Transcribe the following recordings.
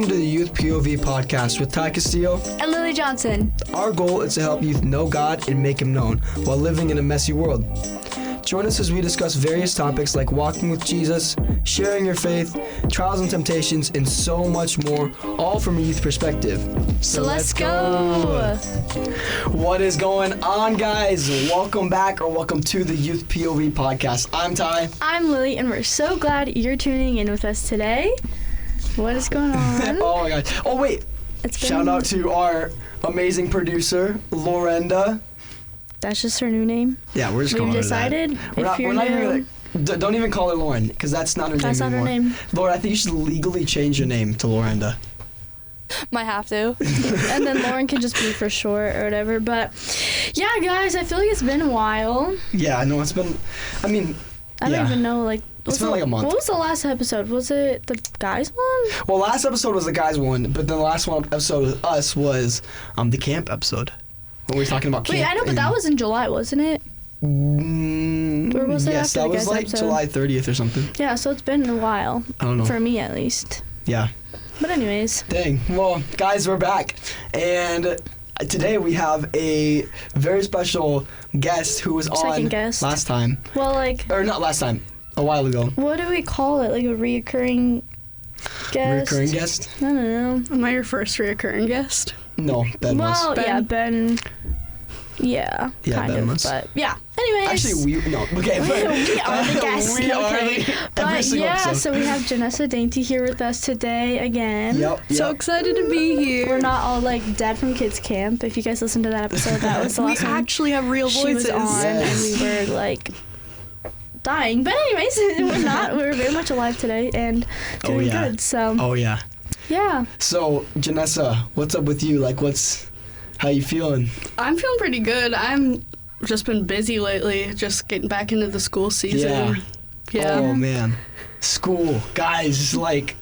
Welcome to the Youth POV podcast with Ty Castillo and Lily Johnson. Our goal is to help youth know God and make Him known while living in a messy world. Join us as we discuss various topics like walking with Jesus, sharing your faith, trials and temptations, and so much more, all from a youth perspective. So let's go! What is going on, guys? Welcome back or welcome to the Youth POV podcast. I'm Ty. I'm Lily, and we're so glad you're tuning in with us today. What is going on? Oh my God. Oh wait. Shout out to our amazing producer, Lorenda. That's just her new name? Yeah, we're just calling her that. We've decided We're not even gonna, don't even call her Lauren, because that's not her name anymore. That's not her name. Laura, I think you should legally change your name to Lorenda. Might have to. And then Lauren can just be for short or whatever. But yeah, guys, I feel like it's been a while. Yeah, I know it's been, I don't even know, like, it's been like a month. What was the last episode? Was it the guys one? Well, last episode was the guys one, but then the last episode with us was the camp episode. When we were talking about camp. Wait, I know, but that was in July, wasn't it? Or was it yes, after that the was guys like episode? July 30th or something. Yeah, so it's been a while. I don't know. For me, at least. Yeah. But anyways. Dang. Well, guys, we're back. And today we have a very special guest who was on last time. Well, like... Or not last time. A while ago. What do we call it? Like a reoccurring guest? Reoccurring guest? I don't know. Am I your first reoccurring guest? No, Ben was. Well, Ben? yeah, Ben. Yeah, kind Ben of. was. But yeah. Anyways. Actually, we are the guests. We are every But single yeah, episode. so we have Janessa Dainty here with us today again. Yep. So excited to be here. We're not all like dead from kids camp. If you guys listened to that episode, that was the We last one. actually have real She voices. was on, Yes. and we were like dying. But anyways, we're not. We're very much alive today and doing good. So Oh yeah. yeah. So Janessa, what's up with you? Like, how you feeling? I'm feeling pretty good. I'm just been busy lately, just getting back into the school season. Yeah. Oh man, school, guys, like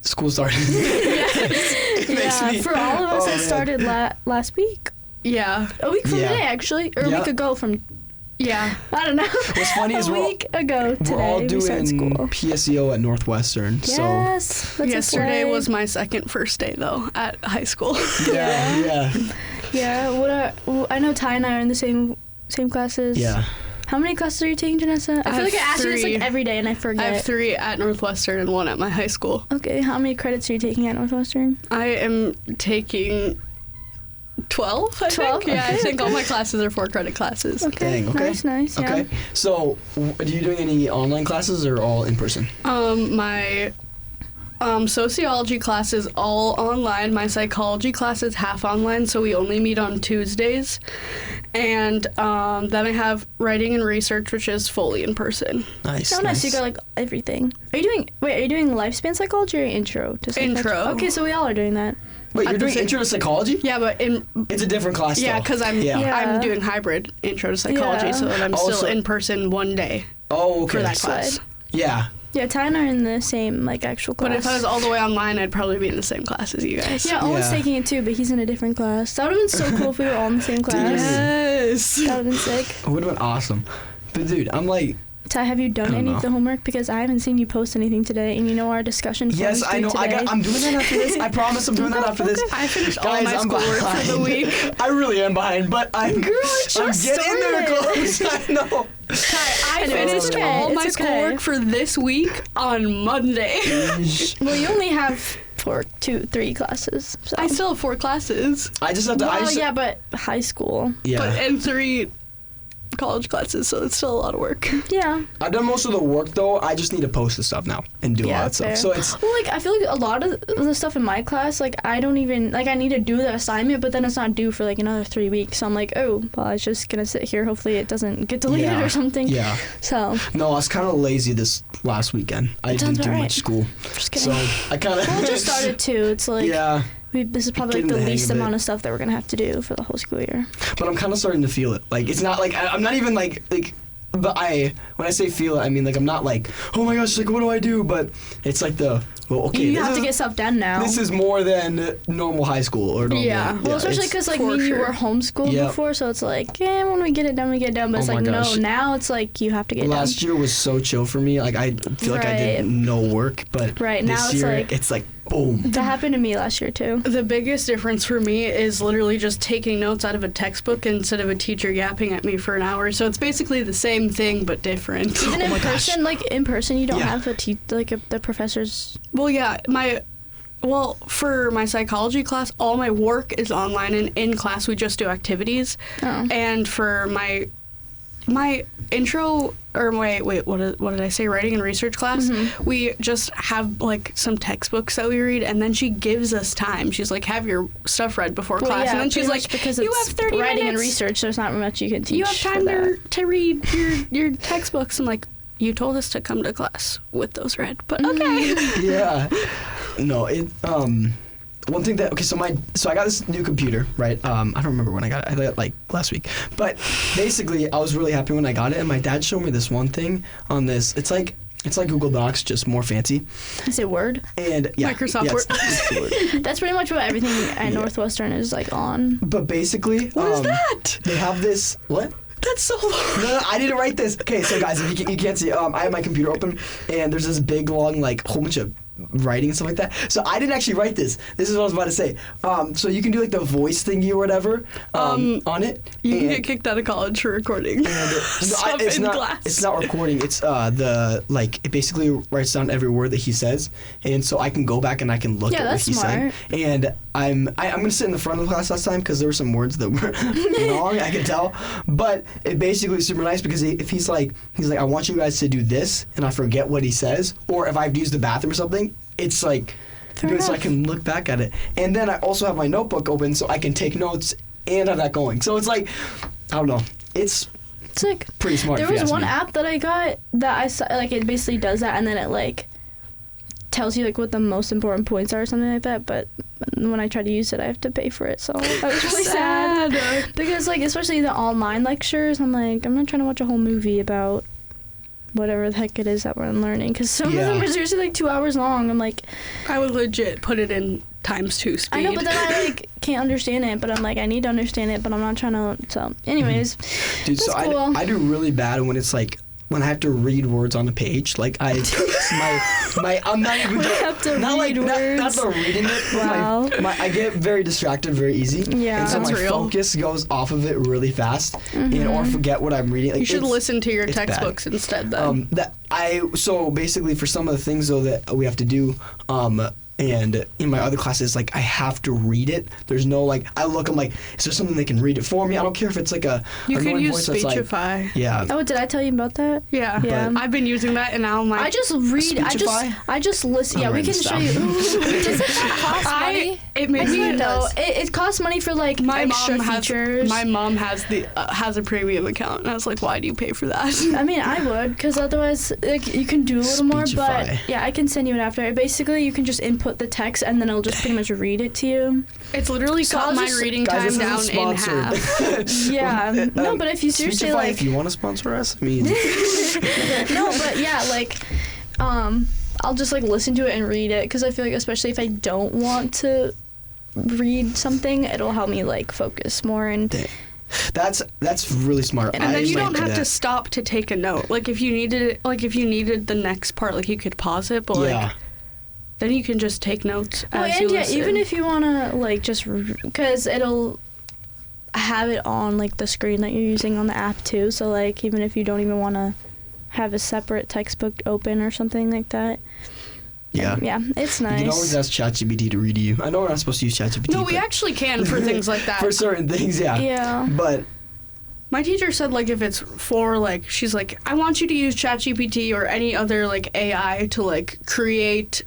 school started. It makes Yeah, me- for all of us, oh, it man. started last week. Yeah. A week from Yeah. today, actually, or a Yeah. week ago from. Yeah. I don't know. What's funny is a week ago today we're all we started doing school. PSEO at Northwestern. Yes. That's Yesterday a was my second first day, though, at high school. So yeah. Yeah. I know Ty and I are in the same classes. Yeah. How many classes are you taking, Janessa? I feel like I ask you this like 3. every day and I forget. I have 3 at Northwestern and 1 at my high school. Okay. How many credits are you taking at Northwestern? I am taking 12, I 12? think. Yeah, I Okay, think all my classes are 4-credit classes. Okay. Dang, okay. Nice. Yeah. Okay. So, are you doing any online classes or all in person? My sociology class is all online. My psychology class is half online, so we only meet on Tuesdays. And then I have writing and research, which is fully in person. Nice. So nice. You got like everything. Are you doing lifespan psychology or intro to psychology? Intro. Okay, so we all are doing that. Wait, you're at the doing same- intro to psychology? Yeah, but It's a different class. yeah, though. because I'm Yeah. I'm doing hybrid intro to psychology, Yeah. so that I'm Oh, still so- in person one day Oh, okay. for that So- class. Yeah. Yeah, Ty and I are in the same like actual class. But if I was all the way online, I'd probably be in the same class as you guys. yeah, Owen's Yeah. taking it too, but he's in a different class. That would have been so cool if we were all in the same class. Yes. That would have been sick. It would have been awesome. But dude, I'm like, Ty, have you done don't any know. of the homework? Because I haven't seen you post anything today, and you know our discussion yes, forums I know. due today. I'm doing that after this. I promise I'm doing that after this. I finished all Guys, my I'm schoolwork for the behind. week. I really am behind, but I'm just getting there started. close. I know. I Anyways, finished it's okay. all my It's okay. schoolwork for this week on Monday. Well, you only have 3 classes. So. I still have 4 classes, I just have to. Well, yeah, but high school. Yeah. but and 3 college classes, so it's still a lot of work. Yeah. I've done most of the work though. I just need to post the stuff now and do all that stuff. fair. So it's Well, like, I feel like a lot of the stuff in my class, like, I don't even, like, I need to do the assignment, but then it's not due for, like, another 3 weeks. So I'm like, oh, well, I was just gonna sit here. Hopefully it doesn't get deleted Yeah. or something. yeah. So, No, I was kind of lazy this last weekend. I Sounds didn't do alright. much school, just kidding. so I kind of. Well, it just started, too. It's like, Yeah, this is probably, Getting like, the the hang least of it. amount of stuff that we're gonna have to do for the whole school year. but I'm kind of starting to feel it. Like it's not like I'm not even like but when I say feel it, I mean like I'm not like, oh my gosh, like what do I do? But it's like okay, you have to get stuff done now. This is more than normal high school or normal. Yeah. Well, especially because like for me and you sure. were homeschooled Yep. before, so it's like, when we get it done, we get it done. But it's Oh my like, gosh. no, now it's like you have to get it Last year was so chill for me. Like I feel like I Right. did no work, but Right, this now it's year like- it's like boom. done. That happened to me last year too. The biggest difference for me is literally just taking notes out of a textbook instead of a teacher yapping at me for an hour. So it's basically the same thing but different. Even Oh in my gosh. person, like in person, you don't Yeah. have the professors. Well, yeah, for my psychology class, all my work is online, and in class we just do activities. Oh. And for my intro, or wait, what did I say? Writing and research class, we just have like some textbooks that we read, and then she gives us time. She's like, have your stuff read before Well, class, yeah, and then she's pretty much like, because you it's have 30 writing and minutes. research. There's not much you can teach. You have for time that. to read your textbooks. I'm like, you told us to come to class with those read, but okay. Yeah. No, one thing that so I got this new computer, right? I don't remember when I got it. I got it like last week. But basically, I was really happy when I got it, and my dad showed me this one thing on this. It's like Google Docs, just more fancy. Is it Word? And yeah, Microsoft yeah, Word. it's Word. That's pretty much what everything at Northwestern is like on. But basically, What is that? They have this what? That's so long. No, I didn't write this. Okay, so guys, if you can't see, I have my computer open, and there's this big, long, like, whole bunch of writing and stuff like that. So I didn't actually write this. This is what I was about to say. So you can do, like, the voice thingy or whatever on it. You can and- get kicked out of college for recording. Stuff it's in not. class. It's not recording. It's it basically writes down every word that he says, and so I can go back and I can look Yeah, at what that's he said. smart. And I'm gonna sit in the front of the class last time because there were some words that were wrong. I can tell, but it basically is super nice because if he's like I want you guys to do this, and I forget what he says, or if I've used the bathroom or something, it's like. Fair Good, so I enough. can look back at it, and then I also have my notebook open so I can take notes and have that going. So it's like, I don't know, it's Sick. pretty smart. There if you was ask one me. app that I got that I saw, like it basically does that, and then it like tells you like what the most important points are or something like that. But when I try to use it, I have to pay for it, so that was really sad. Because like especially the online lectures, I'm like I'm not trying to watch a whole movie about whatever the heck it is that we're learning, because some of them Yeah. are seriously like 2 hours long. I'm like, I would legit put it in ×2 speed. I know, but then I like can't understand it. But I'm like, I need to understand it, but I'm not trying to. So, anyways, Dude, so that's cool. I do really bad when it's like when I have to read words on a page. Like I'm not even We have to not read like words. not the reading it. But Wow. I get very distracted very easy. Yeah. and so That's my real. focus goes off of it really fast, and or Mm-hmm. forget what I'm reading. Like, You should it's- listen to your it's bad. textbooks instead, then. So basically for some of the things though that we have to do, and in my other classes, like I have to read it. There's no like I'm like, is there something that can read it for me? I don't care if it's like a You can annoying use voice that's like, Speechify. yeah. Oh, did I tell you about that? Yeah. Yeah. I've been using that, and now I'm like, I just read. Speechify? I just listen. Yeah, I'm we can writing show this you. Does it cost money? it made me No, it costs money for like my extra mom has features. my mom has a premium account, and I was like, why do you pay for that? I mean, I would, because otherwise, like, you can do a little more. But Speechify. yeah, I can send you it after. Basically, you can just input the text, and then it'll just pretty much read it to you. It's literally So cut I'll my just- reading Guys, time this down isn't in sponsored. half. Yeah. No, but if you seriously Speechify, like, if you want to sponsor us, I mean, no, but yeah, like, I'll just like listen to it and read it, because I feel like especially if I don't want to read something, it'll help me like focus more and. that's really smart. And I then you might don't do have to that. stop to take a note. Like if you needed the next part, like you could pause it, but Yeah. like then you can just take notes Well, as you and yeah, listen. even if you wanna like just, because it'll have it on like the screen that you're using on the app too. So like even if you don't even want to have a separate textbook open or something like that. Yeah. Yeah, it's You can nice. always ask ChatGPT to read to you. I know we're not supposed to use ChatGPT. no, we but actually can for things like that. for certain things, yeah. Yeah. But My teacher said like if it's for like she's like I want you to use ChatGPT or any other like AI to like create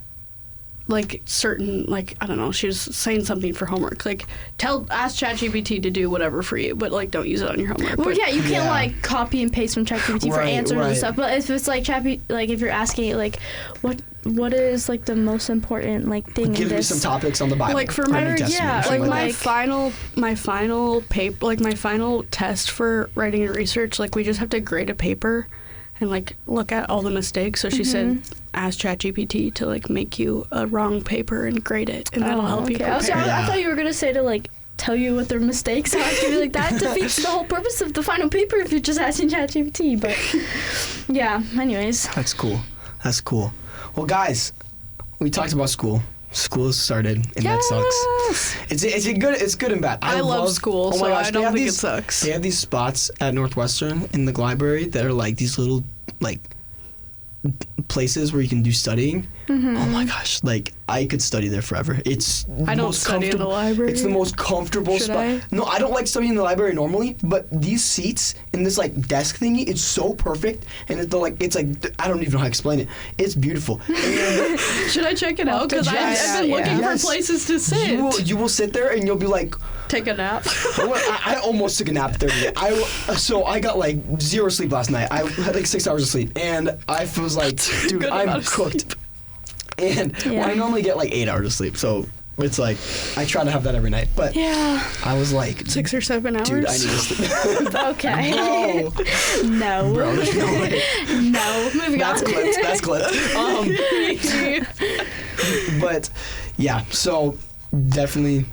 like certain, like, I don't know, she was saying something for homework. Like, ask ChatGPT to do whatever for you, but like don't use it on your homework. Well, But yeah, you can't like copy and paste from ChatGPT for Right, answers right. and stuff. But if it's like like if you're asking it like what is like the most important like thing Give in me this? some topics on the Bible. Like for or my New Testament yeah, or something like like that. my final paper, like my final test for writing and research, like we just have to grade a paper and like look at all the mistakes. So she said, ask ChatGPT to like make you a wrong paper and grade it, and that'll help you okay. prepare. I thought you were gonna say to like tell you what their mistakes are. To be like that defeats the whole purpose of the final paper if you're just asking ChatGPT. But yeah, anyways. That's cool. That's cool. Well, guys, we talked about school. School has started, and that sucks. It's good and bad. I love school, oh my so gosh, I they don't have think it these- sucks. They have these spots at Northwestern in the library that are like these little like places where you can do studying. Oh my gosh, like I could study there forever. It's I don't most study in the comfortable- library. It's the most comfortable Should spot. I? No, I don't like studying in the library normally, but these seats in this like desk thingy, it's so perfect, and it's like I don't even know how to explain it. It's beautiful. And Should I check it out? Because Yes. I've been looking Yes. for places to sit. you will sit there and you'll be like, Take a nap. I almost took a nap the other day. So I got like 0 sleep last night. I had like 6 hours of sleep, and I was like, dude, good I'm amount of cooked. And Yeah. I normally get like 8 hours of sleep, so it's like I try to have that every night. But Yeah. I was like, 6 or 7 hours. dude, I need to sleep. Okay. No, No. bro, there's no way. No. Moving That's on. clipped. That's clipped. But yeah, so definitely,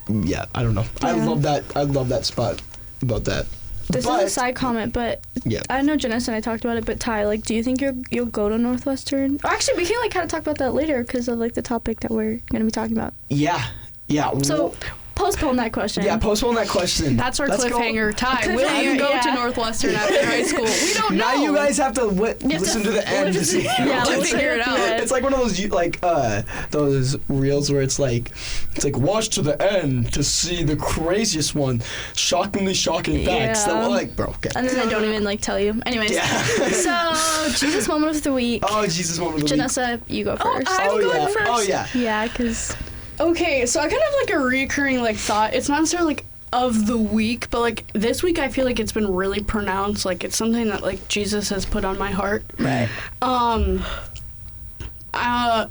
yeah. I don't know. I Yeah. love that. I love that spot about that. This But- is a side comment, but Yeah. I know Janice and I talked about it, but Ty, like, do you think you'll go to Northwestern? Or actually, we can like kind of talk about that later because of like the topic that we're gonna be talking about. Yeah. Yeah. So postpone that question. Yeah, postpone that question. That's our Let's go. cliffhanger. Ty, will Cliffhanger, you go yeah. to Northwestern after high school? We don't know. Now you guys have to have to listen to the end to see. Yeah, To let's figure it out. It's like one of those those reels where it's like watch to the end to see the craziest one, shockingly shocking facts. Yeah. That like, bro, okay. And then I don't even like tell you. Anyways. Yeah. So Jesus moment of the week. Oh Jesus, moment of the week. Janessa, you go Oh, first. I'm Oh going yeah. first. Oh yeah. Yeah, because Okay, so I kind of have like a recurring like thought. It's not necessarily like of the week, but like this week I feel like it's been really pronounced. Like it's something that like Jesus has put on my heart. right.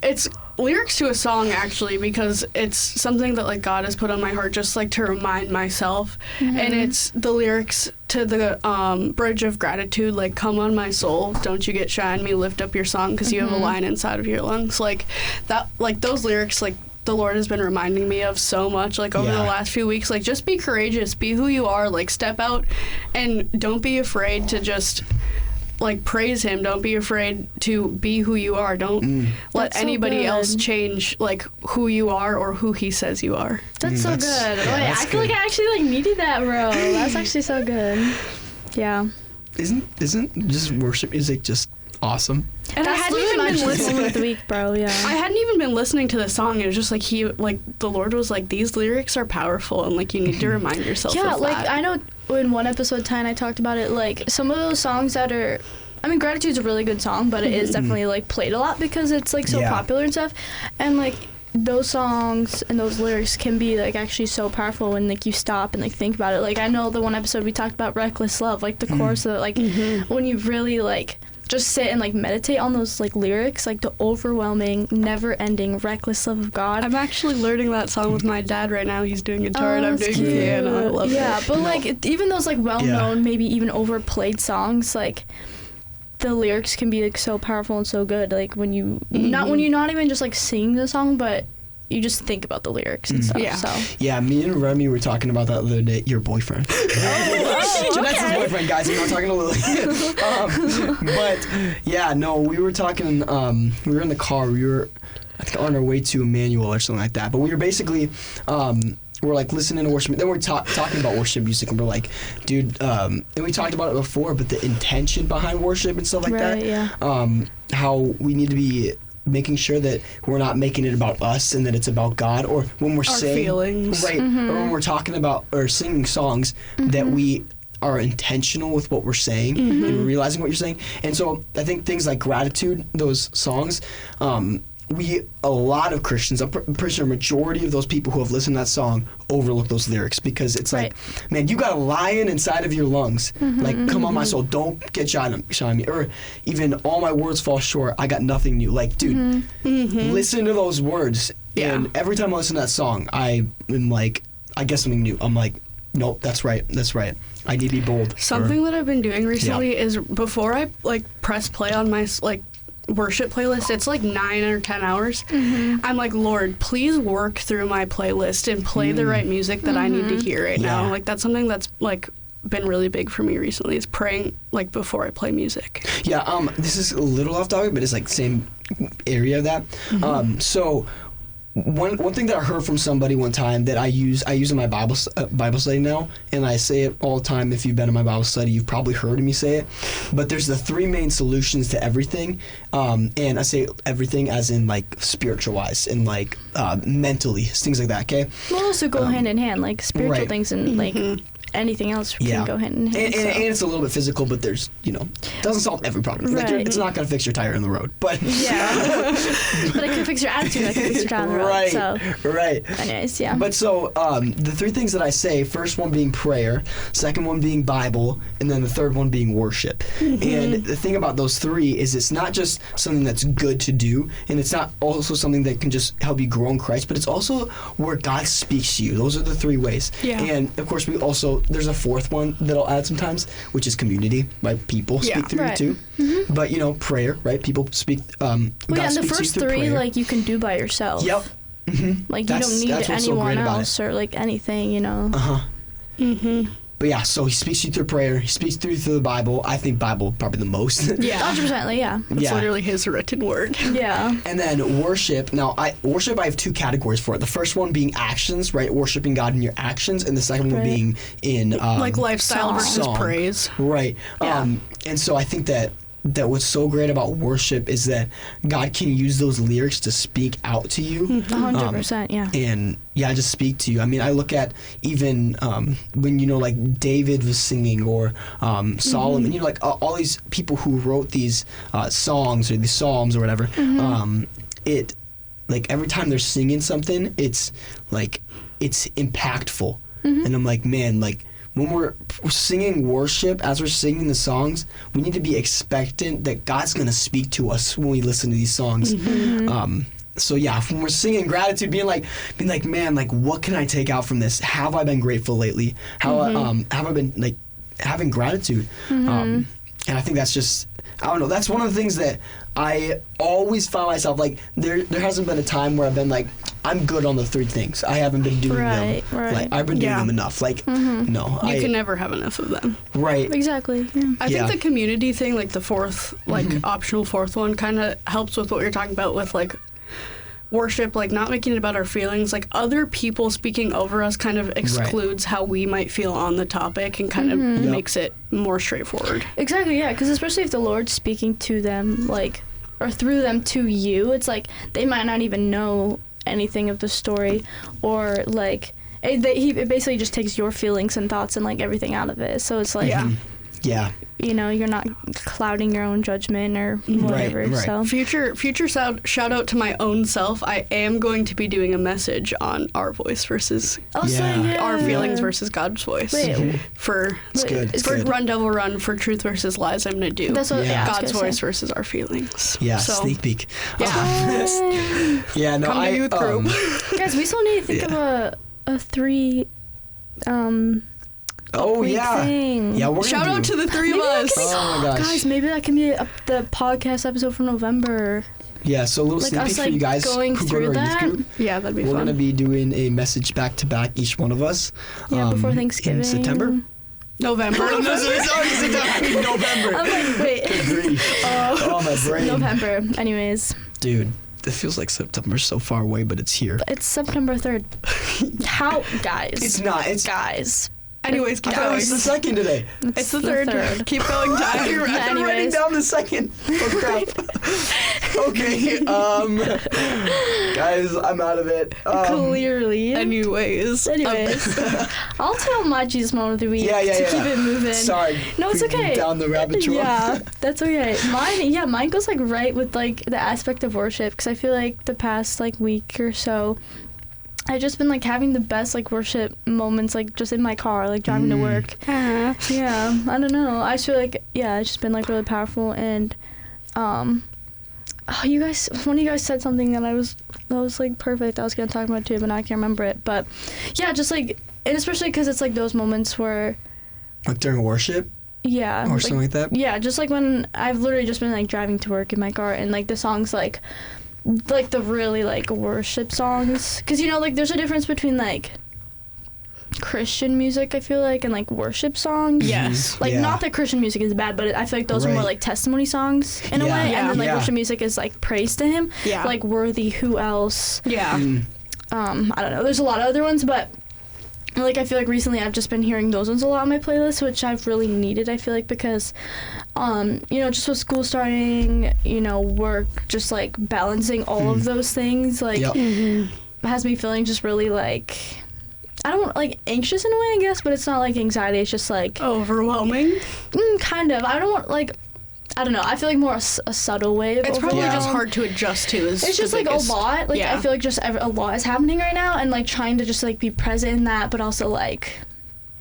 It's lyrics to a song actually, because it's something that like God has put on my heart just like to remind myself. And it's the lyrics to the Bridge of Gratitude, like, come on my soul, don't you get shy on me, lift up your song because you have a line inside of your lungs. Like that, like those lyrics, like the Lord has been reminding me of so much, like over the Yeah. last few weeks. Like just be courageous, be who you are, like step out and don't be afraid to just like praise him. Don't be afraid to be who you are. Don't let That's so anybody else good. change like who you are or who he says you are. That's so that's- good. yeah, Wait, that's I feel like good. I actually like needed that, bro. That's actually so good. Yeah. Isn't just worship music just awesome? And I That's hadn't literally even my been moment listening. of the week, bro. Yeah. I hadn't even been listening to the song. It was just like the Lord was like, these lyrics are powerful, and like you need to remind yourself. Yeah, of like that. I know in one episode, Ty and I talked about it. Like some of those songs that are, I mean, Gratitude's a really good song, but it is definitely like played a lot because it's like so Yeah. popular and stuff. And like those songs and those lyrics can be like actually so powerful when like you stop and like think about it. Like I know the one episode we talked about reckless love, like the chorus of it, like when you really like just sit and like meditate on those like lyrics, like the overwhelming, never-ending, reckless love of God. I'm actually learning that song with my dad right now. He's doing guitar and I'm that's doing piano. I love yeah, it. but like even those like well-known, Yeah. maybe even overplayed songs, like the lyrics can be like so powerful and so good. Like when you not even just like sing the song, but you just think about the lyrics and stuff. Yeah. So Yeah, me and Remy were talking about that the other day. Your boyfriend. Janessa's boyfriend, guys. I'm not talking to Lily. But yeah, no, we were talking. We were in the car. We were, I think, on our way to Emmanuel or something like that. But we were basically. We're like listening to worship. Then we're talking about worship music, and we're like, dude. And we talked about it before, but the intention behind worship and stuff like Right, that. yeah. How we need to be making sure that we're not making it about us and that it's about God, or when we're Our saying feelings. right, or when we're talking about or singing songs that we are intentional with what we're saying and realizing what you're saying. And so I think things like Gratitude, those songs, a lot of Christians, I'm pretty sure a majority of those people who have listened to that song overlook those lyrics because it's like, man, you got a lion inside of your lungs. Like, come on, my soul, don't get shot on me. Or even all my words fall short, I got nothing new. Like, dude, listen to those words. Yeah. And every time I listen to that song, I am like, I get something new. I'm like, nope, that's right. I need to be bold. Something that I've been doing recently is before I like press play on my like worship playlist, it's like 9 or 10 hours. I'm like, Lord, please work through my playlist and play the right music that I need to hear right now. Like, that's something that's like been really big for me recently, is praying like before I play music. Yeah, this is a little off topic, but it's like same area of that. So one thing that I heard from somebody one time that I use in my Bible study now, and I say it all the time. If you've been in my Bible study, you've probably heard me say it. But there's the 3 main solutions to everything, and I say everything as in like spiritual wise and like mentally, things like that. Okay. Well, also go hand in hand, like spiritual things and like anything else can go hand in hand. And it's a little bit physical, but there's, doesn't solve every problem. Like, it's not going to fix your tire in the road, but but it can fix your attitude. It can fix your tire on the road. Right. Anyways, But so the 3 things that I say: first one being prayer, second one being Bible, and then the third one being worship. And the thing about those 3 is it's not just something that's good to do, and it's not also something that can just help you grow in Christ, but it's also where God speaks to you. Those are the 3 ways. Yeah. And of course, we also, there's a 4th one that I'll add sometimes, which is community, right? People speak through you too. But prayer, right? People speak. God and the speaks first to you through 3, prayer. like, you can do by yourself. Yep. Like, you don't need anyone else or like anything, But yeah, so he speaks to you through prayer. He speaks through the Bible. I think Bible probably the most. 100%. Yeah. It's literally his written word. Yeah. And then worship. Now, I have 2 categories for it. The first one being actions, right? Worshiping God in your actions, and the second one being in like lifestyle versus praise. Right. Yeah. And so I think that what's so great about worship is that God can use those lyrics to speak out to you. 100%. Yeah. And just speak to you. I mean, I look at even when like David was singing, or Solomon, like all these people who wrote these songs or these psalms or whatever. It, like, every time they're singing something, it's like it's impactful. And I'm like, man, like, when we're singing worship, as we're singing the songs, we need to be expectant that God's going to speak to us when we listen to these songs. So when we're singing gratitude, being like, man, like, what can I take out from this? Have I been grateful lately? How have I been, like, having gratitude? And I think that's just, I don't know, that's one of the things that I always found myself, like, there hasn't been a time where I've been like, I'm good on the 3 things. I haven't been doing them. Like, I've been doing them enough. Like, no. You can never have enough of them. Right. Exactly. Yeah. I think the community thing, like the 4th, like optional 4th one, kind of helps with what you're talking about with, like, worship, like, not making it about our feelings. Like, other people speaking over us kind of excludes how we might feel on the topic, and kind of makes it more straightforward. Exactly, yeah, because especially if the Lord's speaking to them, like, or through them to you, it's like they might not even know anything of the story, or like it basically just takes your feelings and thoughts and like everything out of it. So it's like you're not clouding your own judgment or whatever. Right. So future shout out to my own self. I am going to be doing a message on our voice versus our feelings versus God's voice. For Run Devil Run, for Truth versus Lies, I'm gonna do God's voice versus our feelings. Sneak peek. Come to youth group. Guys, we still need to think of a 3 thing. We're shout out to the 3 of us. Oh my gosh, guys, maybe that can be the podcast episode for November. Yeah, so a little sneak peek for you guys going who through go to our that. youth group. Yeah, that'd be We're fun. going to be doing a message back to back, each one of us. Before Thanksgiving. In September. November. November. I'm like, wait. Good grief. Oh, my brain. November. Anyways. Dude, it feels like September's so far away, but it's here. It's September 3rd. How, guys? It's not. It's guys. Anyways, keep I thought going. it was the 2nd today. It's the third. Keep going, time. I'm writing down the 2nd. Oh, crap. Okay, guys, I'm out of it. Clearly. Anyways. I'll tell my Jesus moment of the week to keep it moving. Sorry. No, it's okay. Down the rabbit trail. Yeah, that's okay. Mine goes like right with like the aspect of worship, because I feel like the past like week or so, I've just been like having the best like worship moments, like just in my car, like driving to work. Yeah, I don't know. I just feel like it's just been like really powerful. And one of you guys said something that was like perfect. I was gonna talk about it too, but now I can't remember it. But yeah, just like, and especially because it's like those moments where, like during worship. Yeah. Or something like that. Yeah, just like when I've literally just been like driving to work in my car, and like the songs like the really like worship songs, because like there's a difference between like Christian music, I feel like, and like worship songs. Yes. Like not that Christian music is bad, but I feel like those are more like testimony songs in a way, and then like worship music is like praise to him. Yeah. Like Worthy, Who Else? Yeah. I don't know. There's a lot of other ones, but like I feel like recently I've just been hearing those ones a lot on my playlist, which I've really needed, I feel like, because just with school starting, work, just like balancing all of those things, like has me feeling just really like, I don't like anxious in a way, I guess, but it's not like anxiety, it's just like overwhelming. Kind of. I don't know. I feel like more a subtle way of It's probably overwhelm. just hard to adjust to. It's just like a lot. Like I feel like just a lot is happening right now, and like trying to just like be present in that, but also like,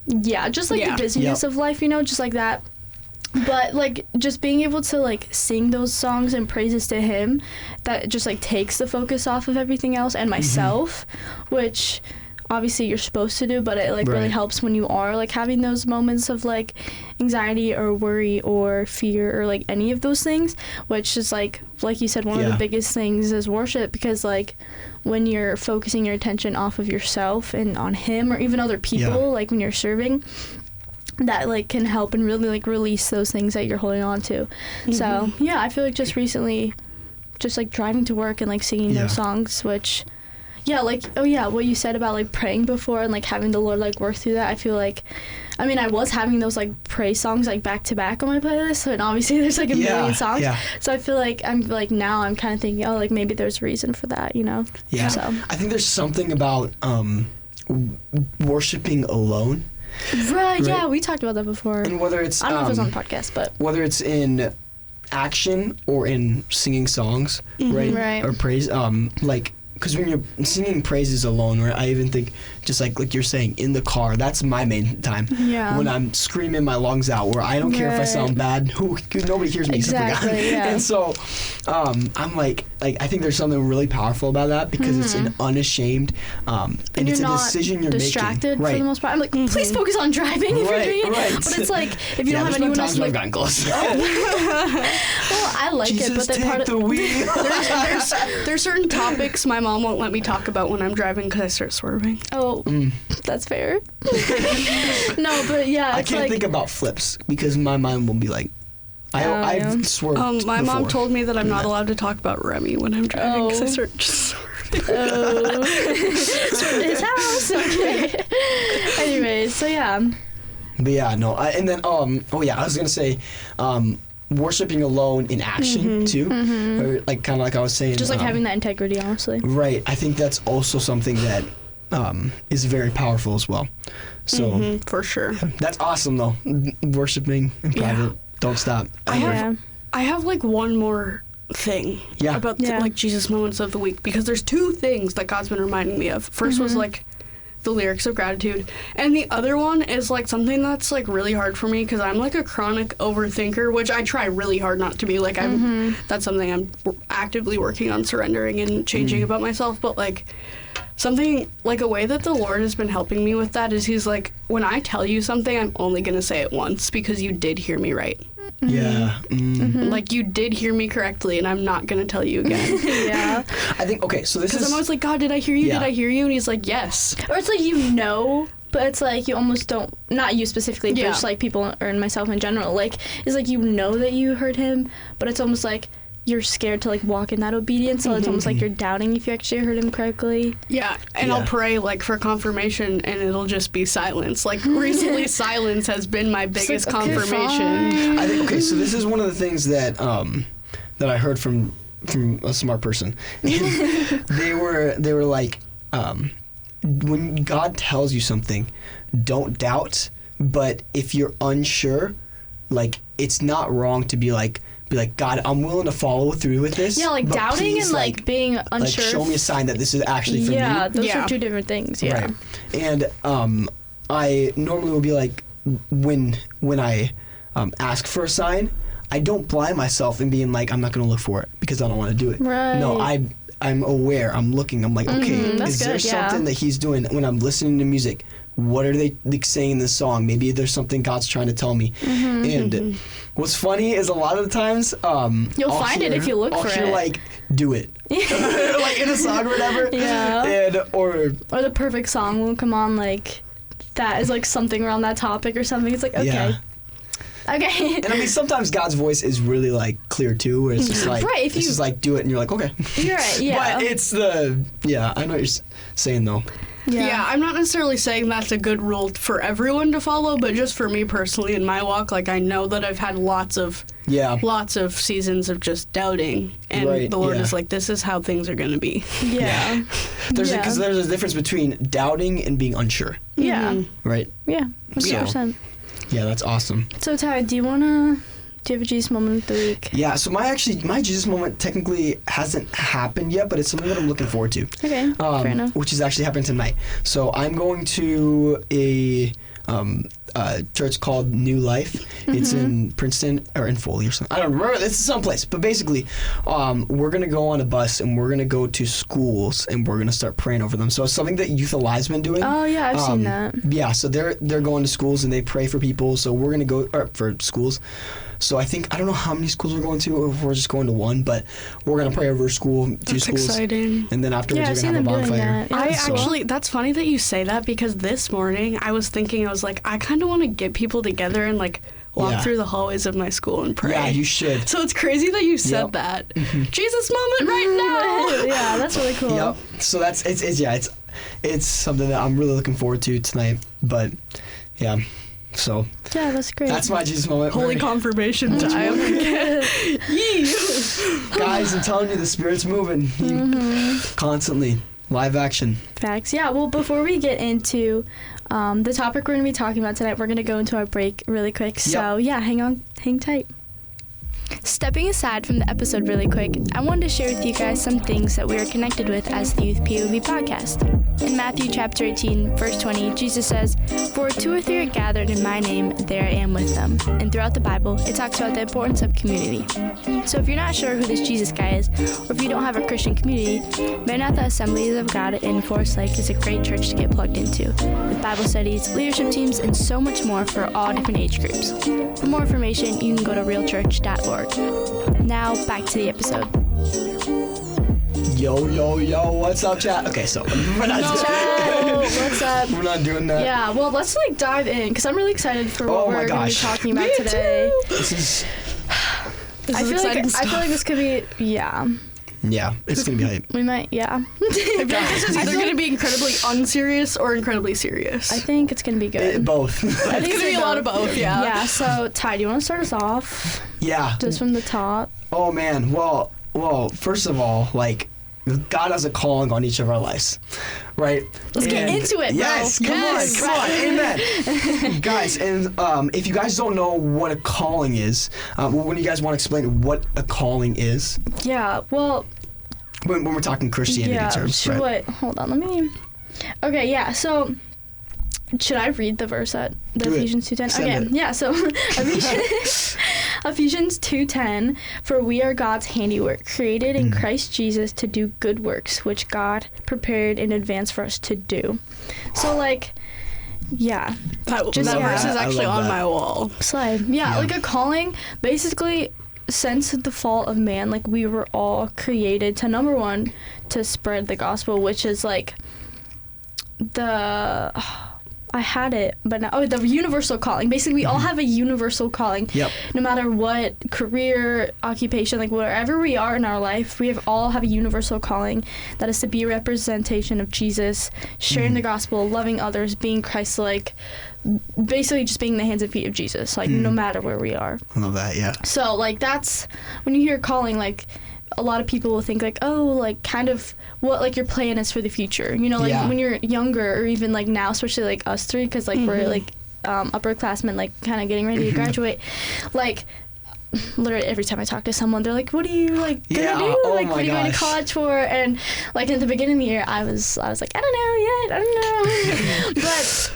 just like the busyness of life, just like that. But like just being able to like sing those songs and praises to him, that just like takes the focus off of everything else and myself, which obviously you're supposed to do, but it like really helps when you are like having those moments of like anxiety or worry or fear or like any of those things, which is like you said, one of the biggest things is worship, because like when you're focusing your attention off of yourself and on him or even other people, like when you're serving, that like can help and really like release those things that you're holding on to. So I feel like just recently just like driving to work and like singing those songs, which what you said about like praying before and like having the Lord like work through that, I feel like, I was having those like praise songs like back to back on my playlist, and obviously there's like a million songs, so I feel like I'm like now I'm kind of thinking, like maybe there's a reason for that, so I think there's something about worshiping alone, right? Yeah, we talked about that before, and whether it's I don't know if it was on the podcast, but whether it's in action or in singing songs, right, or praise, like, because when you're singing praises alone, right, I even think just like you're saying, in the car, that's my main time. Yeah. When I'm screaming my lungs out, where I don't care if I sound bad, nobody hears me except for God. And so I'm like I think there's something really powerful about that, because it's an unashamed, and it's a decision you're distracted making. for the most part. I'm like, please focus on driving if you're doing it. But it's like, if you don't have anyone else to like, gotten close. Well, I like Jesus, it, but take part of the wheel. There's certain topics my mom won't let me talk about when I'm driving because I start swerving. Oh, that's fair. No, but yeah, I can't think about flips because my mind will be like, I've swerved. My mom told me that I'm not allowed to talk about Remy when I'm driving because I start just swerving. Swerved his house. Okay. Anyways, so yeah. But yeah, no, and then I was gonna say, worshiping alone in action too, or like kind of like I was saying, just like having that integrity, honestly. Right, I think that's also something that is very powerful as well. So for sure, that's awesome though. Worshiping in private, don't stop. I have like one more thing about like Jesus moments of the week, because there's two things that God's been reminding me of. First was like the lyrics of gratitude, and the other one is like something that's like really hard for me, because I'm like a chronic overthinker, which I try really hard not to be. Like that's something I'm actively working on surrendering and changing about myself. But like something like a way that the Lord has been helping me with that is he's like, when I tell you something, I'm only gonna say it once because you did hear me right. Yeah. Like you did hear me correctly, and I'm not gonna tell you again. I think so this is, because I'm always like, God, did I hear you? Did I hear you? And he's like, yes. Or it's like, but it's like you almost don't, not you specifically, but just like people or myself in general, like it's like that you heard him, but it's almost like you're scared to like walk in that obedience, so it's almost like you're doubting if you actually heard him correctly. I'll pray like for confirmation, and it'll just be silence. Like recently silence has been my biggest confirmation. I think so this is one of the things that that I heard from from a smart person. they were like, when God tells you something, don't doubt. But if you're unsure, like, it's not wrong to be like, God, I'm willing to follow through with this. Yeah, like but doubting please, and like being unsure. Like, show me a sign that this is actually for me. Yeah, those are two different things. Yeah. Right. And I normally will be like, when I ask for a sign, I don't blind myself in being like, I'm not going to look for it because I don't want to do it. Right. No, I'm aware. I'm looking. I'm like, okay, is there something that he's doing when I'm listening to music? What are they like, saying in this song? Maybe there's something God's trying to tell me. And what's funny is a lot of the times you'll find it if you look for it. I'll hear like, do it. Like in a song or whatever. Yeah. And, or the perfect song will come on, like that is like something around that topic or something. It's like, okay. Yeah. Okay. And I mean, sometimes God's voice is really like clear too, where it's just like, right, if it's just like, do it, and you're like, okay. You're right, yeah. But it's I know what you're saying though. Yeah, I'm not necessarily saying that's a good rule for everyone to follow, but just for me personally in my walk, like I know that I've had lots of seasons of just doubting, and the Lord is like, this is how things are going to be. Yeah. There's a difference between doubting and being unsure. Yeah. Right? Yeah, 100%. Yeah, that's awesome. So Ty, do you have a Jesus moment of the week? Yeah, so my Jesus moment technically hasn't happened yet, but it's something that I'm looking forward to. Okay, fair enough. Which is actually happening tonight. So I'm going to a church called New Life. It's in Princeton or in Foley or something. I don't remember. It's someplace. But basically, we're going to go on a bus and we're going to go to schools and we're going to start praying over them. So it's something that Youth Alive's been doing. Oh, yeah, I've seen that. Yeah, so they're going to schools and they pray for people. So we're going to go for schools. So I don't know how many schools we're going to, or if we're just going to one, but we're going to pray over two That's schools. Exciting. And then afterwards we're going to have a bonfire. That. That's funny that you say that, because this morning I was like, I kind of want to get people together and like walk through the hallways of my school and pray. Yeah, you should. So it's crazy that you said that. Jesus moment right now. Yeah, that's really cool. Yep. So it's something that I'm really looking forward to tonight. But yeah. So yeah, that's great. That's my Jesus moment. Holy confirmation time. Guys, I'm telling you, the Spirit's moving constantly. Live action. Facts. Yeah. Well, before we get into the topic we're going to be talking about tonight, we're going to go into our break really quick. So yeah, hang tight. Stepping aside from the episode really quick, I wanted to share with you guys some things that we are connected with as the Youth POV podcast. In Matthew chapter 18, verse 20, Jesus says, "For where 2 or 3 are gathered in my name, there I am with them." And throughout the Bible, it talks about the importance of community. So if you're not sure who this Jesus guy is, or if you don't have a Christian community, Maranatha Assemblies of God in Forest Lake is a great church to get plugged into, with Bible studies, leadership teams, and so much more for all different age groups. For more information, you can go to realchurch.org. Now, back to the episode. Yo, what's up, chat? Okay, so we're not what's up? We're not doing that. Yeah, well, let's dive in, because I'm really excited for what we're going to be talking about today. This is I feel like this could be, yeah, it's going to be hype. We might, I feel like this is either going to be incredibly unserious or incredibly serious. I think it's going to be good. Both. I think it's going to be a lot of both, yeah. Yeah, so Ty, do you want to start us off? Yeah. Just from the top. Oh, man. Well, first of all, like, God has a calling on each of our lives, right? Let's get into it, bro. Yes, come on, amen. Guys, and if you guys don't know what a calling is, when you guys want to explain what a calling is? Yeah, well... When we're talking Christianity terms, right? Wait, hold on, let me... Okay, yeah, so... Should I read the verse at Ephesians 2:10? Okay, yeah, so Ephesians 2:10, "For we are God's handiwork, created in Christ Jesus to do good works, which God prepared in advance for us to do." So, like, yeah. That verse is actually on my wall. Slide. Yeah, like a calling, basically, since the fall of man, like, we were all created to, number one, to spread the gospel, which is, like, I had it, but now, the universal calling. Basically, we all have a universal calling. Yep. No matter what career, occupation, like wherever we are in our life, we all have a universal calling that is to be a representation of Jesus, sharing the gospel, loving others, being Christ-like, basically just being the hands and feet of Jesus, like no matter where we are. I love that, yeah. So, like, that's, when you hear calling, like, a lot of people will think like, oh, like kind of what like your plan is for the future, you know, like Yeah. when you're younger or even like now, especially like us three, because like we're like upperclassmen, like kind of getting ready to graduate, like literally every time I talk to someone, they're like, what are you like gonna do? Oh Like my what are you going to gosh. college for? And like at the beginning of the year I was like, I don't know yet, but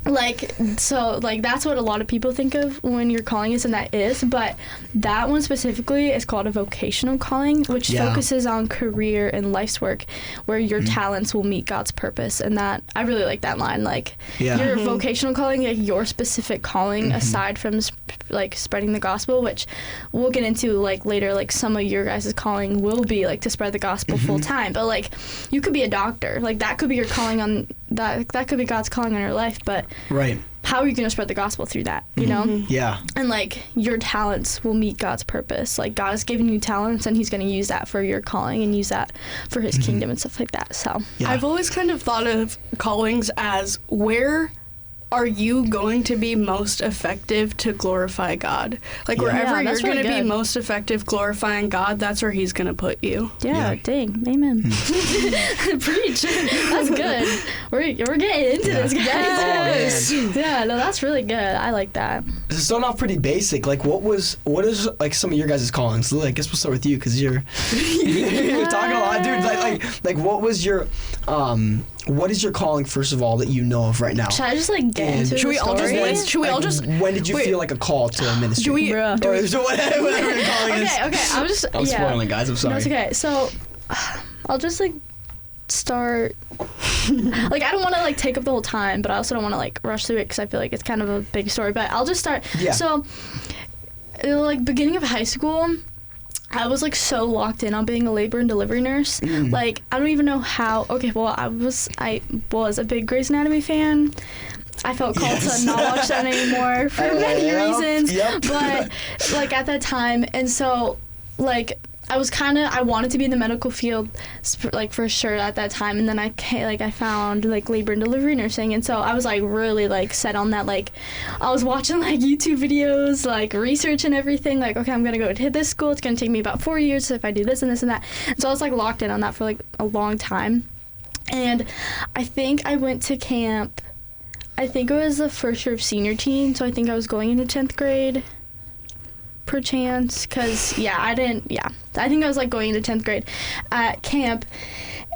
like, so like that's what a lot of people think of when your calling is, and that is, but that one specifically is called a vocational calling, which Yeah. focuses on career and life's work, where your talents will meet God's purpose. And that I really like that line, like Yeah. your vocational calling, like your specific calling aside from like spreading the gospel, which we'll get into like later, like some of your guys' calling will be like to spread the gospel full time, but like you could be a doctor, like that could be your calling on that could be God's calling on your life, but Right. how are you going to spread the gospel through that, you know? Yeah. And like your talents will meet God's purpose. Like God has given you talents and he's going to use that for your calling and use that for his kingdom and stuff like that. So Yeah. I've always kind of thought of callings as where are you going to be most effective to glorify God? Like Yeah. wherever Yeah, you're that's going to really be good. most effective glorifying God, that's where he's going to put you. yeah, Yeah. dang, amen. Preach. That's good. We're getting into Yeah. this, guys. Oh, man. Yeah, no, that's really good. I like that. So starting off pretty basic, like what is like some of your guys' callings? Lily, I guess we'll start with you because you're talking a lot, dude. Like what was your what is your calling first of all that you know of right now? Should I just like get And into Should the we all just story? should we all Like, just when did you wait. feel like a call to ministry? Do we Bruh. Or so whatever your calling is. Okay, I'm just I'm yeah. spoiling, guys. I'm No, sorry. it's okay. So I'll just like start. Like I don't want to like take up the whole time, but I also don't want to like rush through it because I feel like it's kind of a big story. But I'll just start. Yeah. So, like beginning of high school, I was like so locked in on being a labor and delivery nurse. Like I don't even know how. Okay, well I was a big Grey's Anatomy fan. I felt called Yes. to not watch that anymore for many Yep, reasons. yep. But like at that time, and so like I wanted to be in the medical field, like for sure at that time. And then I found like labor and delivery nursing, and so I was like really like set on that. Like I was watching like YouTube videos, like research and everything. Like okay, I'm gonna go to this school. It's gonna take me about 4 years if I do this and this and that. And so I was like locked in on that for like a long time. And I think I went to camp. I think it was the first year of senior teen, so I think I was going into 10th grade. Perchance, because I think I was like going into 10th grade at camp,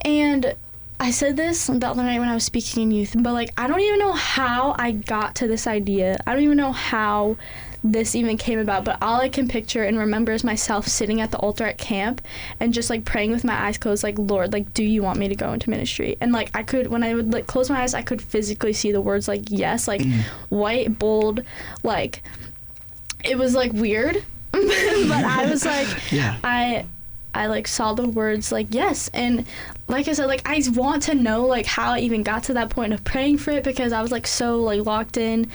and I said this the other night when I was speaking in youth, but like I don't even know how I got to this idea. I don't even know how this even came about, but all I can picture and remember is myself sitting at the altar at camp and just like praying with my eyes closed, like, Lord, like, do you want me to go into ministry? And like I could, when I would like close my eyes, I could physically see the words like yes, like white, bold, like it was like weird, but I was like, Yeah. I like saw the words like yes, and like I said, like I want to know like how I even got to that point of praying for it, because I was like so like locked in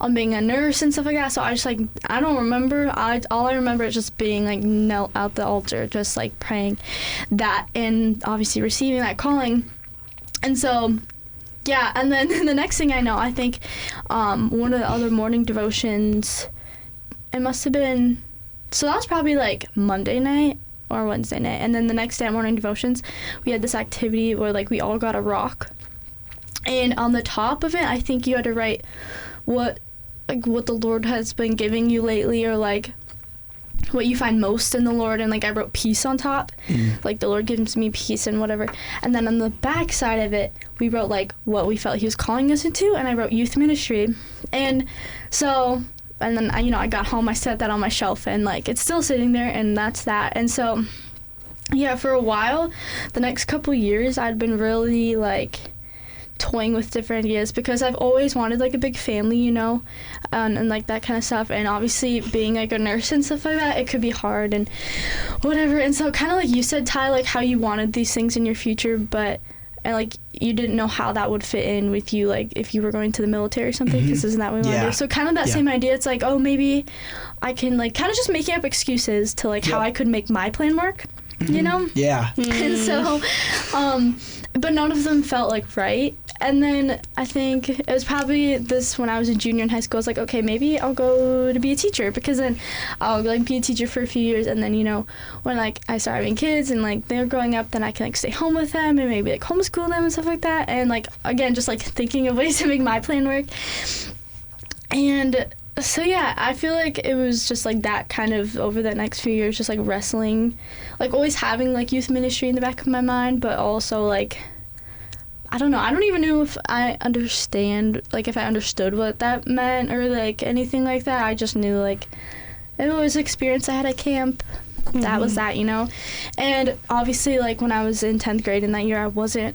on being a nurse and stuff like that. So I just like I don't remember. All I remember is just being like knelt out the altar, just like praying that, and obviously receiving that calling. And so yeah, and then the next thing I know, I think one of the other morning devotions, it must have been, so that was probably like Monday night or Wednesday night, and then the next day at morning devotions we had this activity where like we all got a rock, and on the top of it I think you had to write what the Lord has been giving you lately, or like what you find most in the Lord. And like I wrote peace on top, like the Lord gives me peace and whatever. And then on the back side of it we wrote like what we felt he was calling us into, and I wrote youth ministry. And so, and then I got home, I set that on my shelf, and like it's still sitting there, and that's that. And so yeah, for a while, the next couple years, I'd been really like toying with different ideas, because I've always wanted like a big family, and like that kind of stuff. And obviously being like a nurse and stuff like that, it could be hard and whatever. And so kind of like you said, Ty, like how you wanted these things in your future, but and like you didn't know how that would fit in with you, like if you were going to the military or something, because isn't that what we want to do? So kind of that same idea. It's like, oh, maybe I can like kind of just making up excuses to like how I could make my plan work, Yeah. And so, but none of them felt like right. and then I think it was probably this when I was a junior in high school. I was like, okay, maybe I'll go to be a teacher, because then I'll like be a teacher for a few years, and then, you know, when like I start having kids and like they're growing up, then I can like stay home with them and maybe like homeschool them and stuff like that. And like, again, just like thinking of ways to make my plan work. And so yeah, I feel like it was just like that kind of over the next few years, just like wrestling, like always having like youth ministry in the back of my mind, but also like, I don't know, I don't even know if I understood what that meant or like anything like that. I just knew like it was experience I had at camp. That was that, you know. And obviously like when I was in 10th grade in that year, I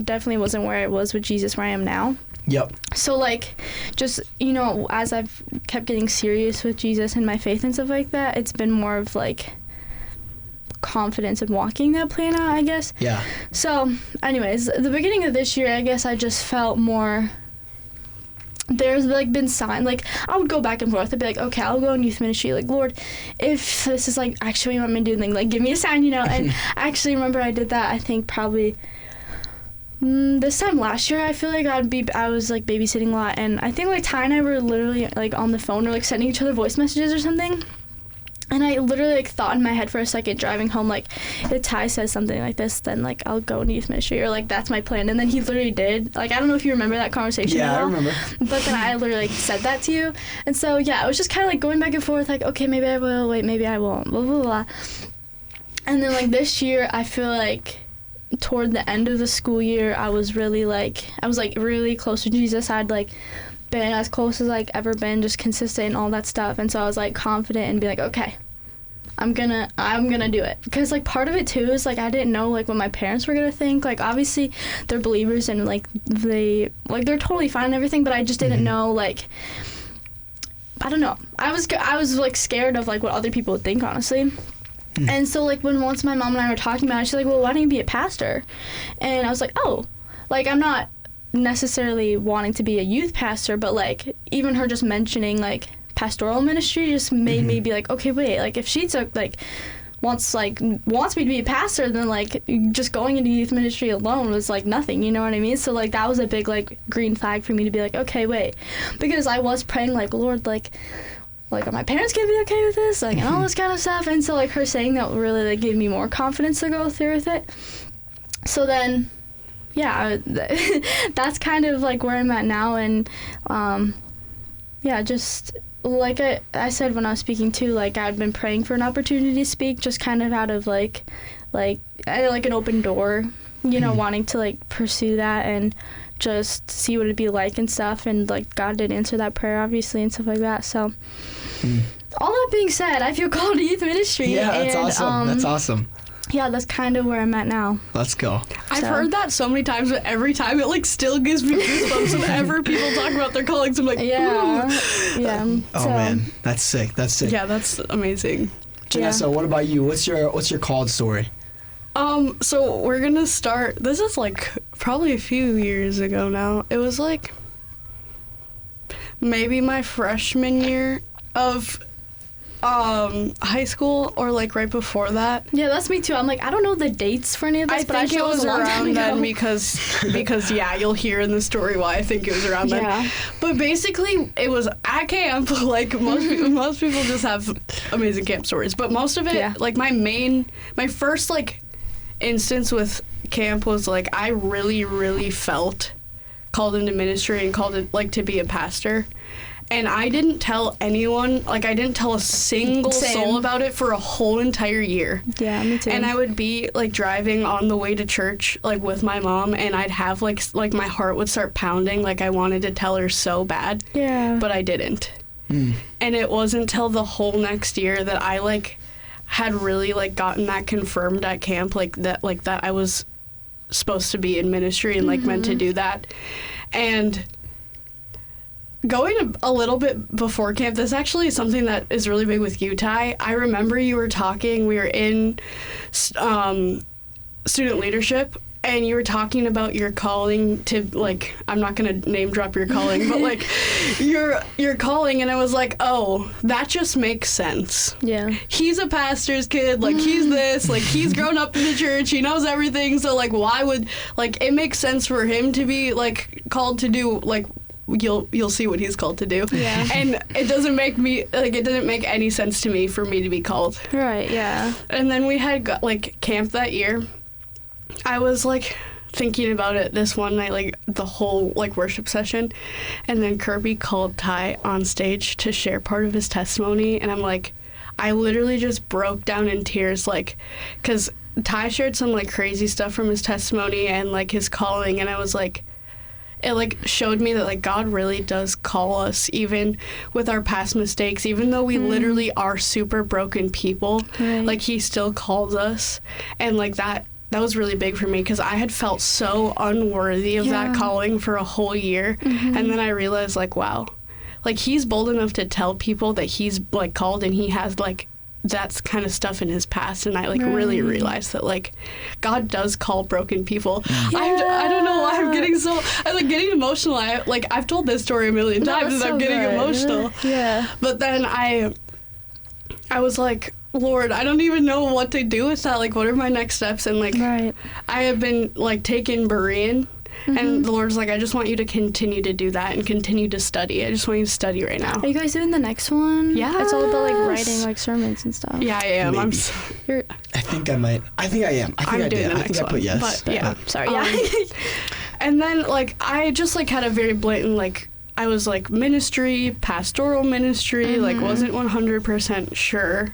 definitely wasn't where I was with Jesus, where I am now. Yep. So, like, just, you know, as I've kept getting serious with Jesus and my faith and stuff like that, it's been more of, like, confidence in walking that plan out, I guess. Yeah. So, anyways, the beginning of this year, I guess I just felt more... There's, like, been signs. Like, I would go back and forth. I'd be like, okay, I'll go in youth ministry. Like, Lord, if this is, like, actually what you want me to do, then, like, give me a sign, you know? And I actually remember I did that, I think, probably... this time last year, I feel like I was like babysitting a lot, and I think like Ty and I were literally like on the phone or like sending each other voice messages or something, and I literally like thought in my head for a second driving home, like, if Ty says something like this, then like I'll go into youth ministry, or like that's my plan. And then he literally did. Like, I don't know if you remember that conversation. Yeah, at all, I remember. but then I literally like said that to you, and so yeah, it was just kind of like going back and forth, like, okay, maybe I will, wait, maybe I won't, blah blah blah. And then like this year, I feel like toward the end of the school year, I was really close to Jesus. I'd like been as close as like ever been, just consistent and all that stuff. And so I was like confident and be like, okay, I'm gonna do it. Because like part of it too is like I didn't know like what my parents were gonna think. Like obviously they're believers and like they're totally fine and everything, but I just didn't know, like, I don't know. I was like scared of like what other people would think, honestly. And so, like, once my mom and I were talking about it, she's like, well, why don't you be a pastor? And I was like, oh, like, I'm not necessarily wanting to be a youth pastor, but, like, even her just mentioning, like, pastoral ministry just made me be like, okay, wait, like, if she took, like, wants me to be a pastor, then, like, just going into youth ministry alone was, like, nothing, you know what I mean? So, like, that was a big, like, green flag for me to be like, okay, wait. Because I was praying, like, Lord, like, are my parents gonna be okay with this, like, and all this kind of stuff. And so like her saying that really like gave me more confidence to go through with it. So then yeah, that's kind of like where I'm at now. And yeah, just like I said when I was speaking too, like I'd been praying for an opportunity to speak, just kind of out of like an open door, you know, wanting to like pursue that and just see what it'd be like and stuff. And like God did answer that prayer, obviously, and stuff like that. So all that being said, I feel called to youth ministry. Yeah, that's awesome. That's awesome. Yeah, that's kind of where I'm at now. Let's go. I've heard that so many times, but every time it like still gives me goosebumps whenever people talk about their callings. I'm like, yeah, yeah. Oh man, that's sick. That's sick. Yeah, that's amazing. Janessa, what about you? What's your called story? So we're gonna start. This is like probably a few years ago now. It was like maybe my freshman year of high school, or like right before that. Yeah, that's me too. I'm like, I don't know the dates for any of this, but I think it was a long time around then ago. because yeah, you'll hear in the story why I think it was around then. Yeah. But basically, it was at camp. Like most people just have amazing camp stories, but most of it, like my first like instance with camp was like I really felt called into ministry and called it like to be a pastor. And I didn't tell anyone, like I didn't tell a single soul about it for a whole entire year. Yeah, me too. And I would be like driving on the way to church like with my mom, and I'd have like my heart would start pounding, like I wanted to tell her so bad. Yeah. But I didn't. And it wasn't until the whole next year that I like had really like gotten that confirmed at camp, like that I was supposed to be in ministry and like meant to do that. And going a little bit before camp, this actually is something that is really big with you, Ty. I remember you were talking, we were in student leadership, and you were talking about your calling to, like, I'm not going to name drop your calling, but, like, your calling, and I was like, oh, that just makes sense. Yeah. He's a pastor's kid, like, he's this, like, he's grown up in the church, he knows everything, so, like, why would, like, it makes sense for him to be, like, called to do, like, you'll see what he's called to do. Yeah. And it doesn't make me, like, it didn't make any sense to me for me to be called. Right, yeah. And then we had, like, camp that year. I was, like, thinking about it this one night, like, the whole, like, worship session. And then Kirby called Ty on stage to share part of his testimony. And I'm like, I literally just broke down in tears, like, because Ty shared some, like, crazy stuff from his testimony and, like, his calling. And I was like, it, like, showed me that, like, God really does call us, even with our past mistakes, even though we literally are super broken people. Right. Like, he still calls us. And, like, that was really big for me because I had felt so unworthy of that calling for a whole year. And then I realized, like, wow, like, he's bold enough to tell people that he's, like, called, and he has, like, that's kind of stuff in his past. And I, like, really realized that, like, God does call broken people. Yeah. I don't know why I'm getting getting emotional. I've told this story a million times and I'm getting emotional. Yeah. But then I was like, Lord, I don't even know what to do with that. Like, what are my next steps? And, like, Right. I have been, like, taking Berean, and the Lord's like, I just want you to continue to do that and continue to study. I just want you to study right now. Are you guys doing the next one? Yeah. It's all about, like, writing, like, sermons and stuff. Yeah, I am. Maybe. You're, I think I might. I think I am. I think I'm I doing did. the I next think I one. put yes. But, yeah. sorry, yeah. And then, like, I just, like, had a very blatant, like, I was, like, ministry, pastoral ministry, like, wasn't 100% sure.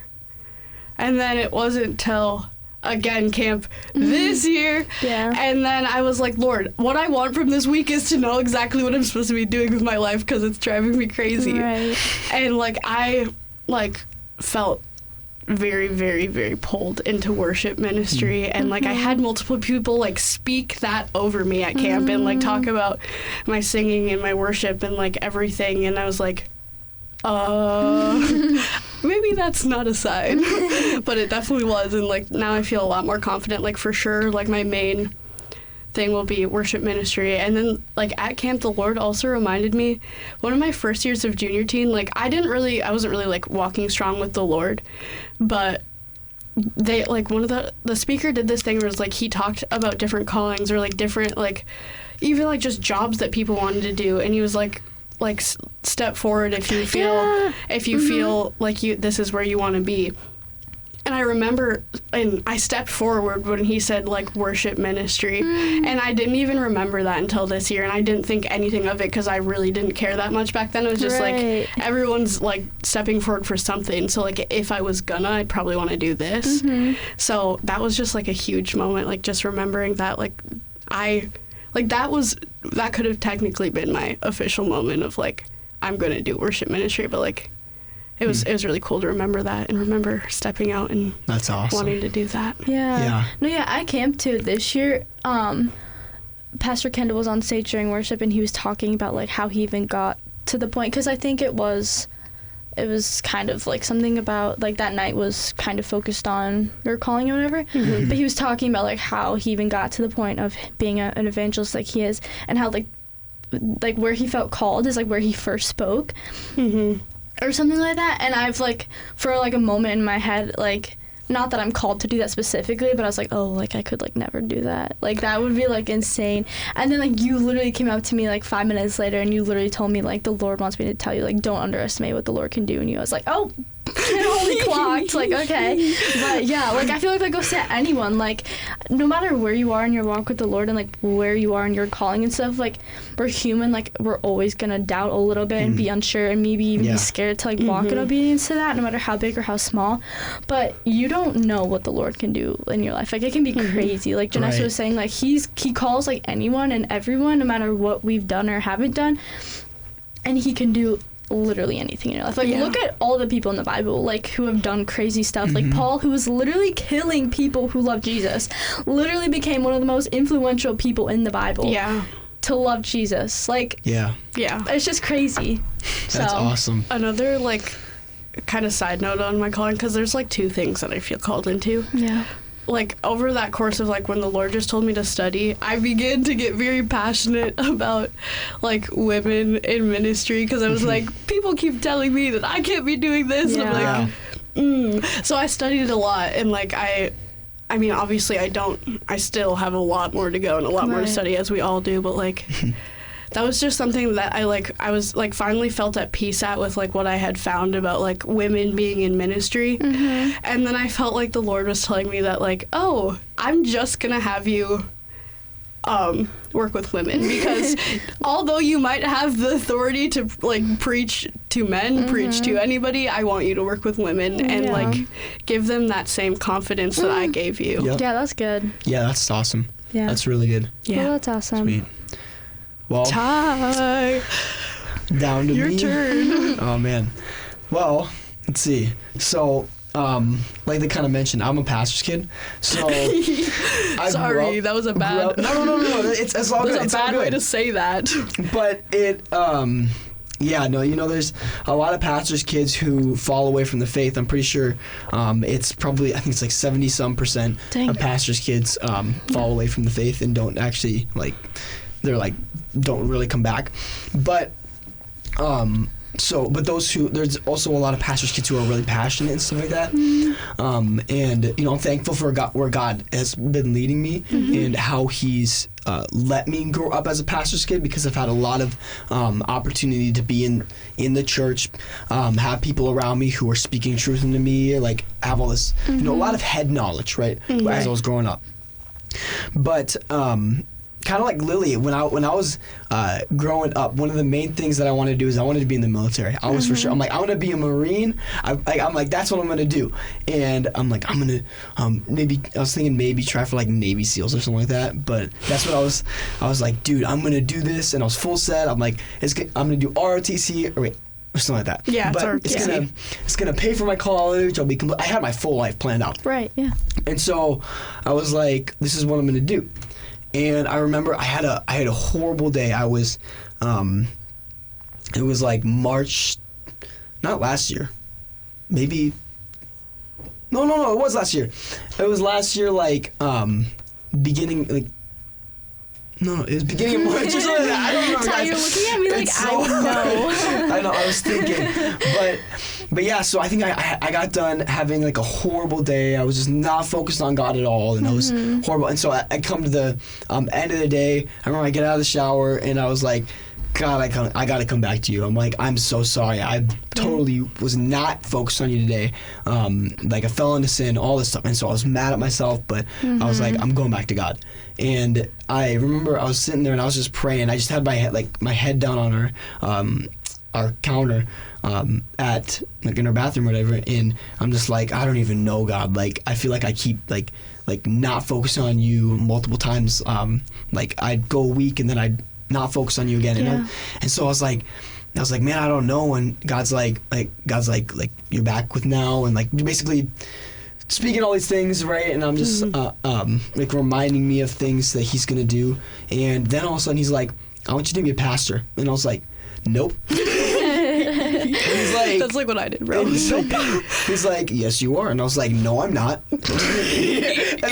And then it wasn't till, again, camp this year. Yeah. And then I was like, Lord, what I want from this week is to know exactly what I'm supposed to be doing with my life because it's driving me crazy. Right. And, like, I, like, felt very, very, very pulled into worship ministry. And, like, I had multiple people, like, speak that over me at camp and, like, talk about my singing and my worship and, like, everything. And I was like, maybe that's not a sign. But it definitely was. And, like, now I feel a lot more confident. Like, for sure, like, my main thing will be worship ministry. And then, like, at camp, the Lord also reminded me, one of my first years of junior teen, like, I wasn't really, like, walking strong with the Lord, but they, like, one of the speaker did this thing where it was, like, he talked about different callings or, like, different, like, even, like, just jobs that people wanted to do. And he was like, step forward if you feel like this is where you want to be. And I remember, and I stepped forward when he said, like, worship ministry. And I didn't even remember that until this year. And I didn't think anything of it because I really didn't care that much back then. It was just, Right. like, everyone's, like, stepping forward for something. So, like, if I was gonna, I'd probably want to do this. So that was just, like, a huge moment, like, just remembering that, like, that could have technically been my official moment of, like, I'm going to do worship ministry. But, like, it was really cool to remember that and remember stepping out and That's awesome. wanting to do that. Yeah. Yeah. No, yeah, I camped too this year. Pastor Kendall was on stage during worship and he was talking about, like, how he even got to the point, because I think it was kind of like something about, like, that night was kind of focused on your calling or whatever. But he was talking about, like, how he even got to the point of being an evangelist like he is, and how, like where he felt called is, like, where he first spoke. Or something like that. And I've, like, for, like, a moment in my head, like, not that I'm called to do that specifically, but I was like, oh, like, I could, like, never do that. Like, that would be, like, insane. And then, like, you literally came up to me, like, 5 minutes later, and you literally told me, like, the Lord wants me to tell you, like, don't underestimate what the Lord can do. And I was like, oh, holy clocked. Like, okay. But, yeah, like, I feel like that goes to anyone. Like, no matter where you are in your walk with the Lord and, like, where you are in your calling and stuff, like, we're human. Like, we're always going to doubt a little bit and be unsure and maybe even be scared to, like, walk in obedience to that, no matter how big or how small. But you don't know what the Lord can do in your life. Like, it can be crazy. Like, Janessa was saying, like, he calls, like, anyone and everyone, no matter what we've done or haven't done, and he can do literally anything in your life. Like, look at all the people in the Bible, like, who have done crazy stuff. Like, Paul, who was literally killing people who love Jesus, literally became one of the most influential people in the Bible. Yeah. To love Jesus. Like, Yeah. it's just crazy. That's awesome. Another, like, kind of side note on my calling, because there's, like, 2 things that I feel called into. Yeah. like over that course of like when the Lord just told me to study, I began to get very passionate about like women in ministry, because I was like, people keep telling me that I can't be doing this. Yeah. I'm like, So I studied a lot, and like I mean, obviously I still have a lot more to go and a lot more to study, as we all do, but like that was just something that I was like finally felt at peace at, with like what I had found about like women being in ministry. And then I felt like the Lord was telling me that like, oh, I'm just gonna have you work with women, because although you might have the authority to like preach to men, preach to anybody, I want you to work with women and like give them that same confidence that I gave you. Yep. Yeah, that's good. Yeah, that's awesome. Yeah. That's really good. Well, that's awesome. Sweet. Well, Ty, down to your me. turn. Oh man. Well, let's see. So, like they kind of mentioned, I'm a pastor's kid. So, I Sorry, that was a bad. No. It's all good. That was It's a all bad good. way to say that. But it, yeah, no, you know, there's a lot of pastors' kids who fall away from the faith. I'm pretty sure it's probably, I think it's like 70-some% Dang. of pastors' kids fall away from the faith and don't actually, like, they're like, don't really come back. But, but those who, there's also a lot of pastors' kids who are really passionate and stuff like that. And, you know, I'm thankful for God, where God has been leading me and how He's let me grow up as a pastor's kid, because I've had a lot of opportunity to be in the church, have people around me who are speaking truth into me, like have all this, you know, a lot of head knowledge, right, as I was growing up. But kind of like Lily, when I was growing up, one of the main things that I wanted to do is I wanted to be in the military. I was for sure. I'm like, I want to be a Marine. I'm like, that's what I'm gonna do. And I'm like, I'm gonna maybe, I was thinking maybe try for like Navy SEALs or something like that. But that's what I was like, dude, I'm gonna do this, and I was full set. I'm like, I'm gonna do ROTC or something like that. Yeah, but it's gonna pay for my college. I had my full life planned out. Right. Yeah. And so I was like, this is what I'm gonna do. And I remember I had a horrible day. I was, it was like March, not last year, maybe. No, it was last year. It was last year, like beginning, like. No, it was beginning of March or something like that. I don't remember, Ty, guys. you're looking at me like It's I know. I know. I was thinking, but yeah. So I think I got done having like a horrible day. I was just not focused on God at all, and I was horrible. And so I come to the end of the day. I remember I get out of the shower, and I was like, God, I gotta come back to you. I'm like, I'm so sorry. I totally was not focused on you today. Like I fell into sin, all this stuff, and so I was mad at myself. But I was like, I'm going back to God. And I remember I was sitting there and I was just praying. I just had my head down on our counter at like in our bathroom or whatever. And I'm just like, I don't even know, God. Like I feel like I keep like not focusing on you multiple times. Like I'd go a week and then I'd not focus on you again. Yeah. And so I was like, man, I don't know. And God's like you're back with now, and like basically speaking all these things, right? And I'm just like reminding me of things that He's gonna do. And then all of a sudden He's like, I want you to be a pastor. And I was like, nope. And he's like, That's like what I did, bro. and he's like, yes, you are. And I was like, no, I'm not. And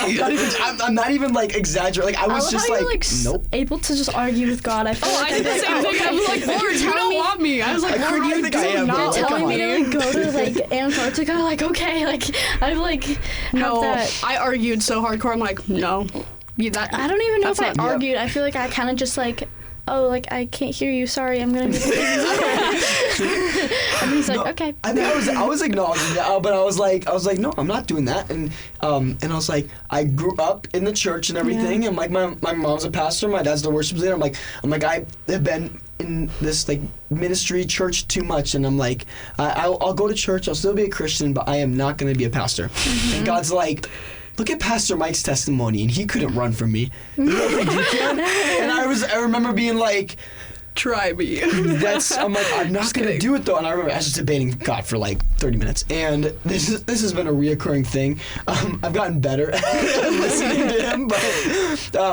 I'm not even like exaggerating. Like I was just you're, like, nope. able to just argue with God. I feel Oh, like I did the same thing. I was like, Lord, you don't want me. I was like, Lord, you think I do am, bro. not Like, want come me. on. to go to like Antarctica. Like okay, like I've like No, have that. I argued so hardcore. I'm like, no. I don't even know if That's I not- argued. I feel like I kind of just like, oh, like I can't hear you. Sorry, I'm gonna. And he's like, No, okay. I think I was acknowledging that, but I was like, no, I'm not doing that. And I was like, I grew up in the church and everything, Yeah. and like my mom's a pastor, my dad's the worship leader. I'm like, I have been in this like ministry church too much, and I'm like, I'll go to church, I'll still be a Christian, but I am not going to be a pastor. And God's like, look at Pastor Mike's testimony, and he couldn't run from me. You don't think you can? And I remember being like, Try me. I'm like, I'm not going to kidding. do it though. And I remember I was just debating God for like 30 minutes. And this has been a reoccurring thing. I've gotten better at listening to him, but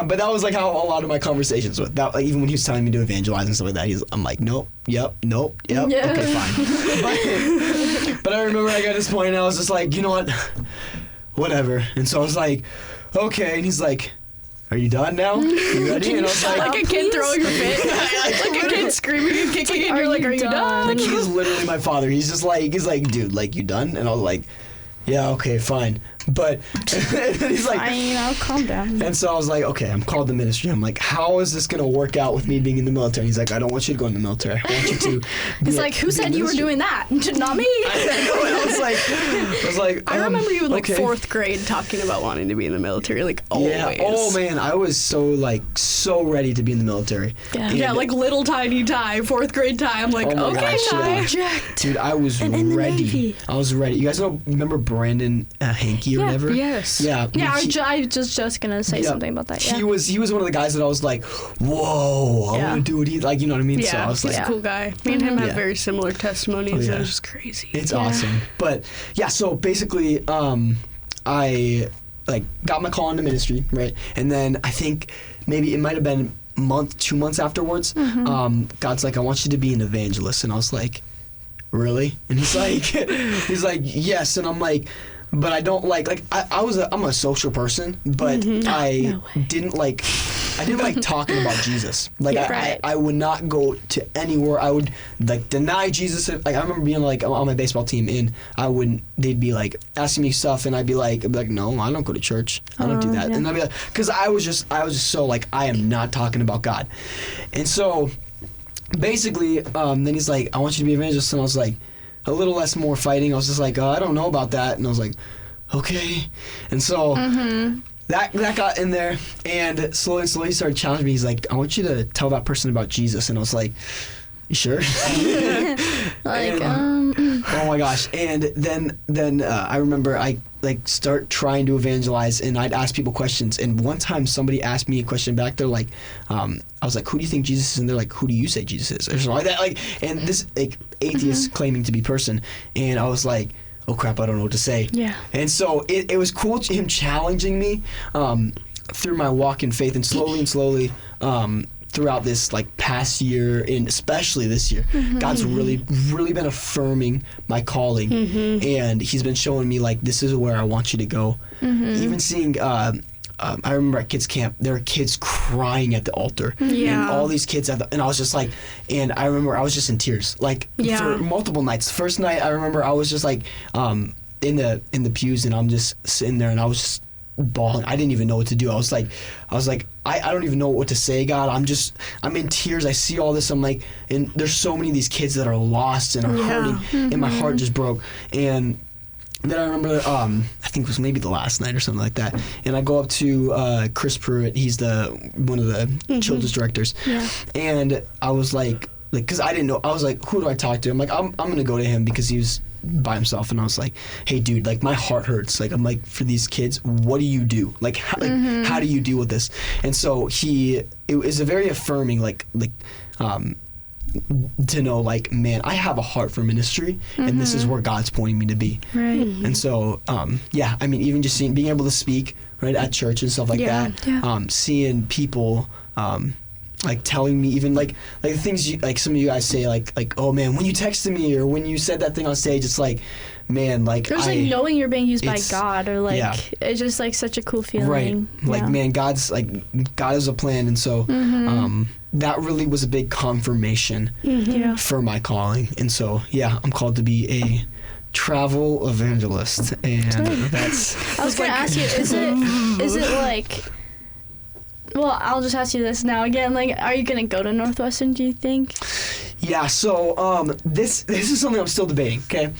that was like how a lot of my conversations with that, like, even when he was telling me to evangelize and stuff like that, I'm like, nope, yep, Yeah. okay, fine. But I remember I got to this point and I was just like, you know what? whatever. And so I was like, okay. And he's like, are you done now? You ready? And I was like, Like a kid throwing a fit. Like a kid screaming and kicking, and you're like, are you done? like he's literally my father. He's like, dude, like, you done? And I was like, yeah, okay, fine. But he's like, I'll calm down. and so I was like, okay, I'm called to ministry. I'm like, how is this going to work out with me being in the military? And he's like, I don't want you to go in the military. I want you to. He's like, who said you were doing that? Not me. I was like, I remember you in like okay. 4th grade talking about wanting to be in the military, like always. Yeah. Oh man, I was so ready to be in the military. Yeah. Yeah, like little tiny Ty, 4th grade Ty. I'm like, Oh my okay, gosh, Ty. yeah. Dude, I was And in the ready. Navy. I was ready. You guys remember Brandon Hankey or whatever? Yes. Yeah. Yeah, he- I was just gonna say yeah, something about that. Yeah. He was one of the guys that I was like, whoa, I Yeah. want to do what he like. You know what I mean? Yeah, So I was he's like, a cool guy. Me and him have Yeah. very similar testimonies. Oh, yeah. It was just crazy. it's Yeah. awesome. But yeah, so basically, I like got my call into ministry, right? And then I think maybe it might have been a month, 2 months afterwards. God's like, I want you to be an evangelist, and I was like, really? And he's like, yes, and I'm like, but I don't like I'm a social person, but I didn't like talking about Jesus. Like Right. I would not go to anywhere. I would like deny Jesus. Like I remember being like on my baseball team, and they'd be like asking me stuff, and I'd be like, no, I don't go to church. I don't do that. Yeah. And I'd be like, because I was just so like, I am not talking about God. And so basically, then he's like, I want you to be an evangelist, and I was like, a little less more fighting. I was just like, I don't know about that, and I was like, okay. And so that got in there, and slowly he started challenging me. He's like, I want you to tell that person about Jesus, and I was like, you sure? Like, oh my gosh. And then I remember I like start trying to evangelize, and I'd ask people questions, and one time somebody asked me a question back. They're like, I was like, who do you think Jesus is? And they're like, who do you say Jesus is? Or something like that. Like, and this like atheist claiming to be person, and I was like, oh crap, I don't know what to say. Yeah. And so it was cool him challenging me through my walk in faith, and slowly throughout this like past year, and especially this year, God's really been affirming my calling, and he's been showing me like, this is where I want you to go. Even seeing I remember at kids camp, there were kids crying at the altar, Yeah. and all these kids and I was just like, and I remember I was just in tears, like Yeah. for multiple nights. First night, I remember I was just like in the pews, and I'm just sitting there, and I was just bawling. I didn't even know what to do. I was like, I don't even know what to say, God. I'm in tears. I see all this. I'm like, and there's so many of these kids that are lost and are hurting, and my heart just broke. And then I remember, I think it was maybe the last night or something like that, and I go up to Chris Pruitt. He's one of the children's directors, Yeah. and I was like, because I didn't know. I was like, who do I talk to? I'm like, I'm gonna go to him because he was by himself, and I was like, hey dude, like my heart hurts. Like I'm like, for these kids, what do you do? Like how do you deal with this? And so it was a very affirming to know, like, man, I have a heart for ministry, and this is where God's pointing me to be. Right. And so yeah, I mean, even just being able to speak right at church and stuff like Yeah. that, Yeah. seeing people like telling me, even like the things like some of you guys say, like oh man, when you texted me or when you said that thing on stage, it's like, man, like There's like knowing you're being used by it's- God, or like yeah. it's just like such a cool feeling. right, like Yeah. man, God has a plan, and so that really was a big confirmation Yeah. for my calling. And so yeah, I'm called to be a travel evangelist, and that's I was gonna ask you, is it like? Well, I'll just ask you this now again. Like, are you gonna go to Northwestern? Do you think? yeah. So this is something I'm still debating. Okay,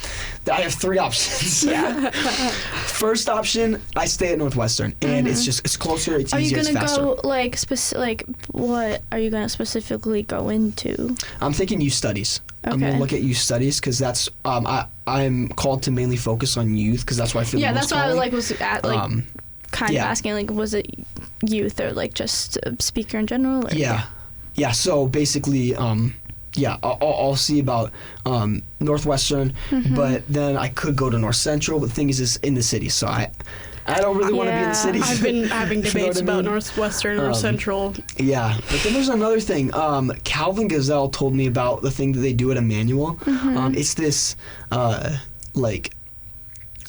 I have three options. Yeah. First option, I stay at Northwestern, and it's closer, it's Are you easier, it's gonna faster. go like what are you gonna specifically go into? I'm thinking youth studies. I'm Okay. gonna look at youth studies because that's I'm called to mainly focus on youth because that's why I feel Yeah, the most that's why I calling. was at kind yeah. of asking, like, was it youth or like just a speaker in general? Or, Yeah. So basically, I'll see about Northwestern, but then I could go to North Central. But the thing is, it's in the city, so I don't really want to be in the city. I've been having You know debates what I about mean? Northwestern or Central. Yeah, but then there's another thing. Calvin Gazelle told me about the thing that they do at Emmanuel. It's this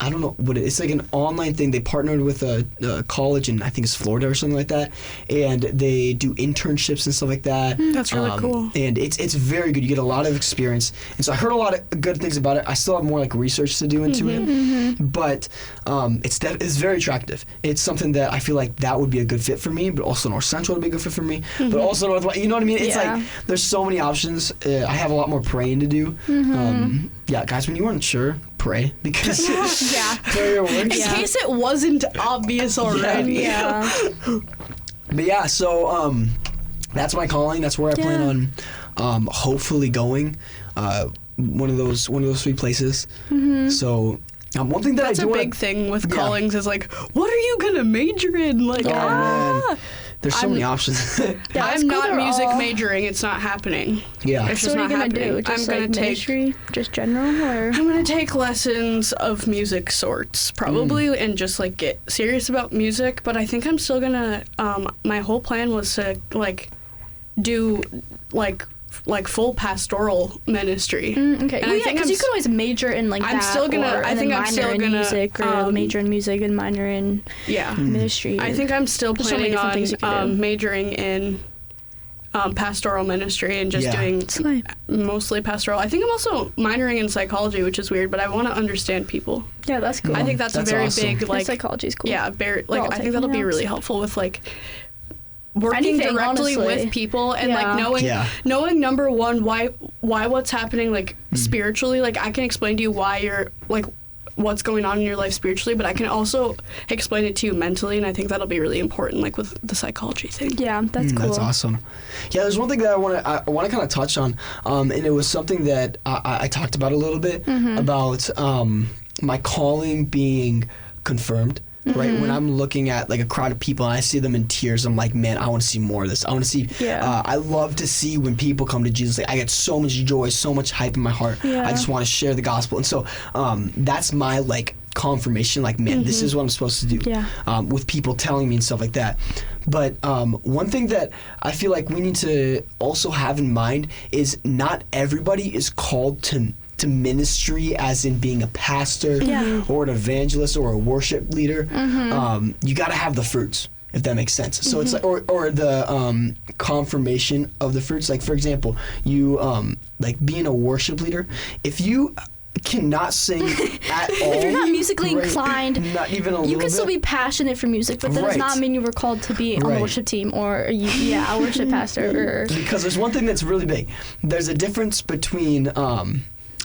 I don't know what it's like an online thing. They partnered with a college in I think it's Florida or something like that, and they do internships and stuff like that. That's really cool. And it's very good. You get a lot of experience. And so I heard a lot of good things about it. I still have more like research to do into it, but it's very attractive. It's something that I feel like that would be a good fit for me, but also North Central would be a good fit for me, but also North. You know what I mean? It's like there's so many options. I have a lot more praying to do. Yeah, guys, when you aren't sure, pray because prayer works. In case it wasn't obvious already. Yeah. But yeah, so that's my calling. That's where I plan on hopefully going. One of those 3 places. So one thing that that's I do a big thing with callings is like, what are you gonna major in? Like, man. There's so many options. I'm not music majoring. It's not happening. Yeah. It's So just what are not you gonna happening. do? Just I'm gonna like take. ministry, just general, or I'm gonna take lessons of music sorts, probably, and just like get serious about music. But I think I'm still gonna. My whole plan was to like do like full pastoral ministry. okay. And Well, I yeah, think because you could always major in like I'm that. still gonna- Or, I and think then I'm minor still in gonna, music, or major in music and minor in ministry. I think I'm still There's so many planning different things you on could do. majoring in pastoral ministry and just Yeah. doing Slay. mostly pastoral. I think I'm also minoring in psychology, which is weird, but I want to understand people. Yeah, that's cool. I think that's a That's very awesome. big like psychology is cool. yeah, very We're all like I think taking that'll be notes. really helpful with like working Anything, directly honestly. with people and Yeah. like knowing number one why what's happening like spiritually. Like I can explain to you why you're like what's going on in your life spiritually, but I can also explain it to you mentally, and I think that'll be really important like with the psychology thing. Yeah, that's cool. That's awesome. Yeah, there's one thing that I want to kind of touch on, and it was something that I talked about a little bit about my calling being confirmed. Right, when I'm looking at like a crowd of people and I see them in tears, I'm like, man, I want to see more of this. I want to see. Yeah. I love to see when people come to Jesus. Like, I get so much joy, so much hype in my heart. Yeah. I just want to share the gospel, and so that's my like confirmation. Like, man, this is what I'm supposed to do. Yeah. With people telling me and stuff like that. But one thing that I feel like we need to also have in mind is not everybody is called to ministry as in being a pastor or an evangelist or a worship leader. You got to have the fruits, if that makes sense. So it's like, or the confirmation of the fruits. Like, for example, you like being a worship leader, if you cannot sing at all, If you're not musically great, inclined, not even a you little can still bit, be passionate for music, but that does not mean you were called to be on Right. the worship team or a worship pastor. Or because there's one thing that's really big. There's a difference between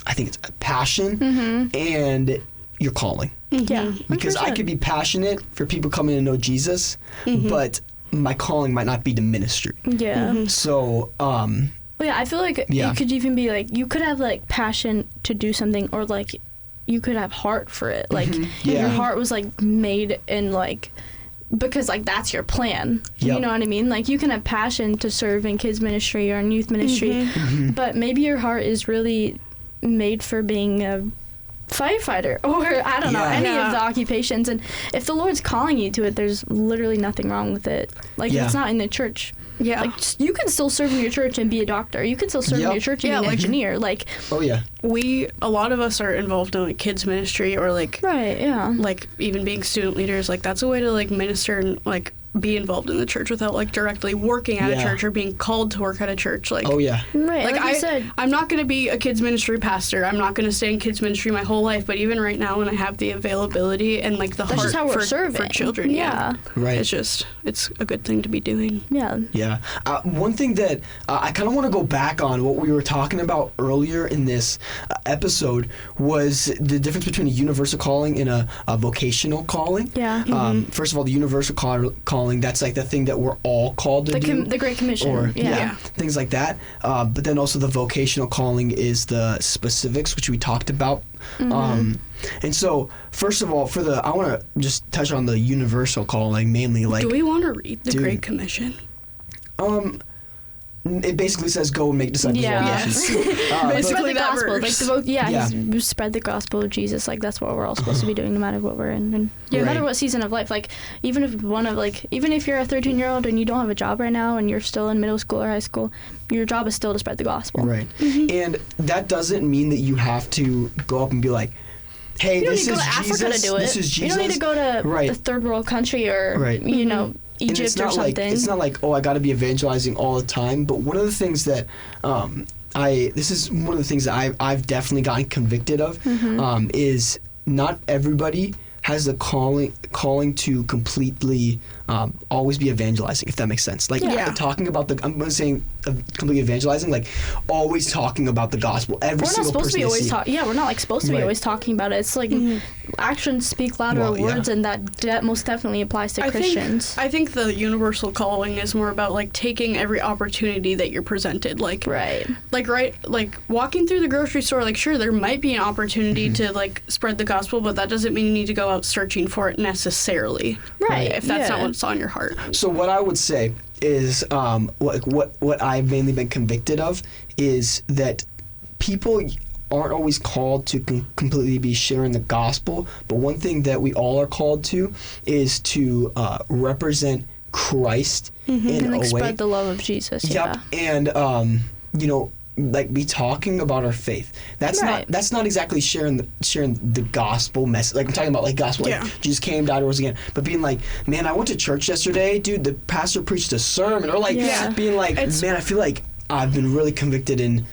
I think it's passion and your calling. yeah, Because I 100%. could be passionate for people coming to know Jesus, but my calling might not be to ministry. Yeah. So, Well, yeah, I feel like Yeah. it could even be like you could have like passion to do something, or like you could have heart for it. Like Yeah. your heart was like made in like because like that's your plan. Yep. You know what I mean? Like you can have passion to serve in kids ministry or in youth ministry, but maybe your heart is really made for being a firefighter or I don't know, Yeah. any Yeah. of the occupations. And if the Lord's calling you to it, there's literally nothing wrong with it. Like Yeah. it's not in the church. Yeah. Like you can still serve in your church and be a doctor. You can still serve in Yep. your church and Yeah, be an like- engineer. Like oh yeah, a lot of us are involved in like kids ministry or like right, yeah. like even being student leaders. Like that's a way to like minister and like be involved in the church without like directly working at a Yeah. church or being called to work at a church. Like oh yeah, Right, like like you said. I'm not going to be a kids ministry pastor. I'm not going to stay in kids ministry my whole life. But even right now, when I have the availability and like the That's heart just how we're for serving. children, Yeah. right. it's a good thing to be doing. Yeah. Yeah. One thing that I kind of want to go back on what we were talking about earlier in this episode was the difference between a universal calling and a vocational calling. Yeah. First of all, the universal calling, that's like the thing that we're all called to do. The Great Commission. Or yeah. things like that. But then also the vocational calling is the specifics, which we talked about. And so, first of all, I want to just touch on the universal calling mainly. Like, Do we want to read the dude. Great Commission? it basically says go and make disciples of all Yeah. nations. Basically Spread the that gospel. verse. Like Yeah. he's spread the gospel of Jesus. Like that's what we're all supposed to be doing, no matter what we're in, and no Right. matter what season of life. Like even if you're a 13-year-old and you don't have a job right now, and you're still in middle school or high school, your job is still to spread the gospel. Right. And that doesn't mean that you have to go up and be like, hey, You don't this need to is go to Africa Jesus. to do it. This is Jesus. You don't need to go to Right. a third world country or Right. you know, And Egypt it's or not something. it's not like, oh, I got to be evangelizing all the time. But one of the things that this is one of the things that I've definitely gotten convicted of is not everybody has the calling to completely always be evangelizing, if that makes sense. Like talking about I'm not saying completely evangelizing, like always talking about the gospel. Every we're not single supposed to person be they always see. talking. Yeah, we're not like supposed to be Right. always talking about it. It's like actions speak louder Well, yeah. words, and that most definitely applies to Christians. I think the universal calling is more about like taking every opportunity that you're presented. Like Right. like walking through the grocery store. Like sure, there might be an opportunity to like spread the gospel, but that doesn't mean you need to go out searching for it necessarily. Right, If that's not yeah. what's on your heart. So what I would say is what I've mainly been convicted of is that people aren't always called to completely be sharing the gospel, but one thing that we all are called to is to represent Christ in And like a way. spread the love of Jesus. Yep, and like be talking about our faith. That's Right. not exactly sharing the gospel message. Like I'm talking about like gospel, like Yeah. Jesus came, died, rose again. But being like, man, I went to church yesterday, dude. The pastor preached a sermon, or like Yeah. being like, man, I feel like I've been really convicted in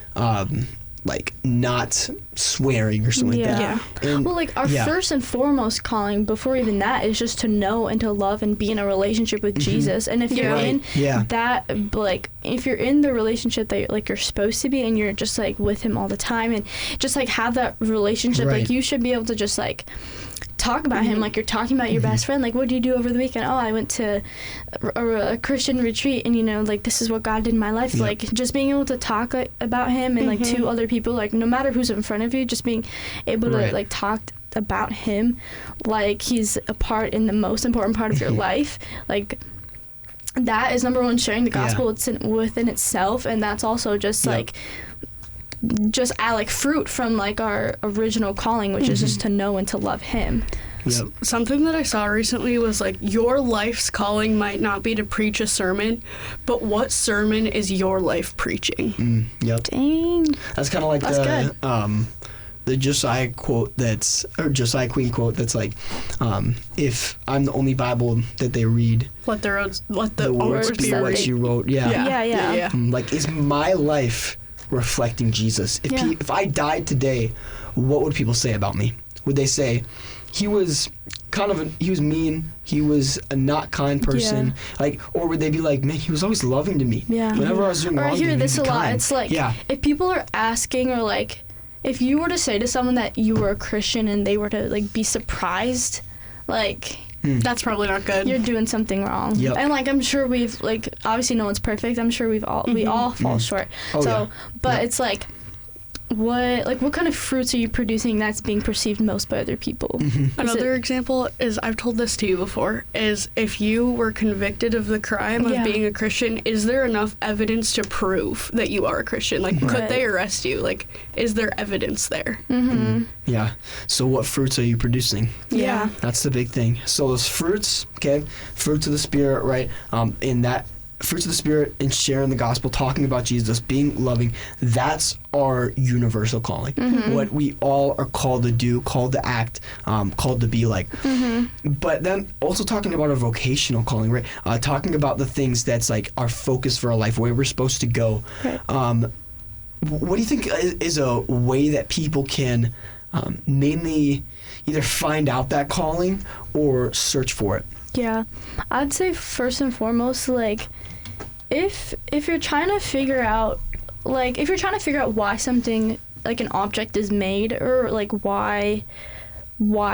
like not swearing or something like Yeah. that. And, Well, like our yeah. first and foremost calling before even that is just to know and to love and be in a relationship with Jesus. And if you're Right. in Yeah. that, like if you're in the relationship that you're supposed to be, and you're just like with him all the time, and just like have that relationship, Right. like you should be able to just like talk about him like you're talking about your best friend. Like, what did you do over the weekend? Oh, I went to a Christian retreat, and like this is what God did in my life. Yep. Like just being able to talk about him and like to other people, like no matter who's in front of you, just being able to Right. like talk about him like he's a part in the most important part of your life. Like that is number one, sharing the gospel. It's within itself, and that's also just Yep. like just add like fruit from like our original calling, which is just to know and to love him. Yep. Something that I saw recently was like your life's calling might not be to preach a sermon, but what sermon is your life preaching? Yep. Dang. That's kind of like That's the Josiah quote or Josiah Queen quote that's like, if I'm the only Bible that they read, Let the words words be that what they- you wrote. Yeah. Yeah. Like, is my life reflecting Jesus? If Yeah. if I died today, what would people say about me? Would they say he was he was mean, he was a not kind person, like, or would they be like, man, he was always loving to me. Yeah. Whenever I was doing Or wrong, I hear he'd this be a lot. kind. It's like yeah. if people are asking, or like if you were to say to someone that you were a Christian and they were to like be surprised, like That's probably not good. you're doing something wrong. Yep. And like I'm sure we've like obviously no one's perfect. I'm sure we all fall short. Oh, so yeah. but Yep. it's like what kind of fruits are you producing that's being perceived most by other people? Is Another it- example is, I've told this to you before, is if you were convicted of the crime of Yeah. being a Christian, is there enough evidence to prove that you are a Christian? Like, could Right. they arrest you? Like, is there evidence there? Yeah. So what fruits are you producing? Yeah. That's the big thing. So those fruits, okay, fruits of the Spirit, right? In that fruits of the Spirit and sharing the gospel, talking about Jesus, being loving, that's our universal calling. What we all are called to do, called to act, called to be like. But then also talking about our vocational calling, right? Talking about the things that's like our focus for our life, where we're supposed to go. Right. What do you think is a way that people can mainly either find out that calling or search for it? Yeah, I'd say first and foremost, like, if you're trying to figure out, why something like an object is made, or like why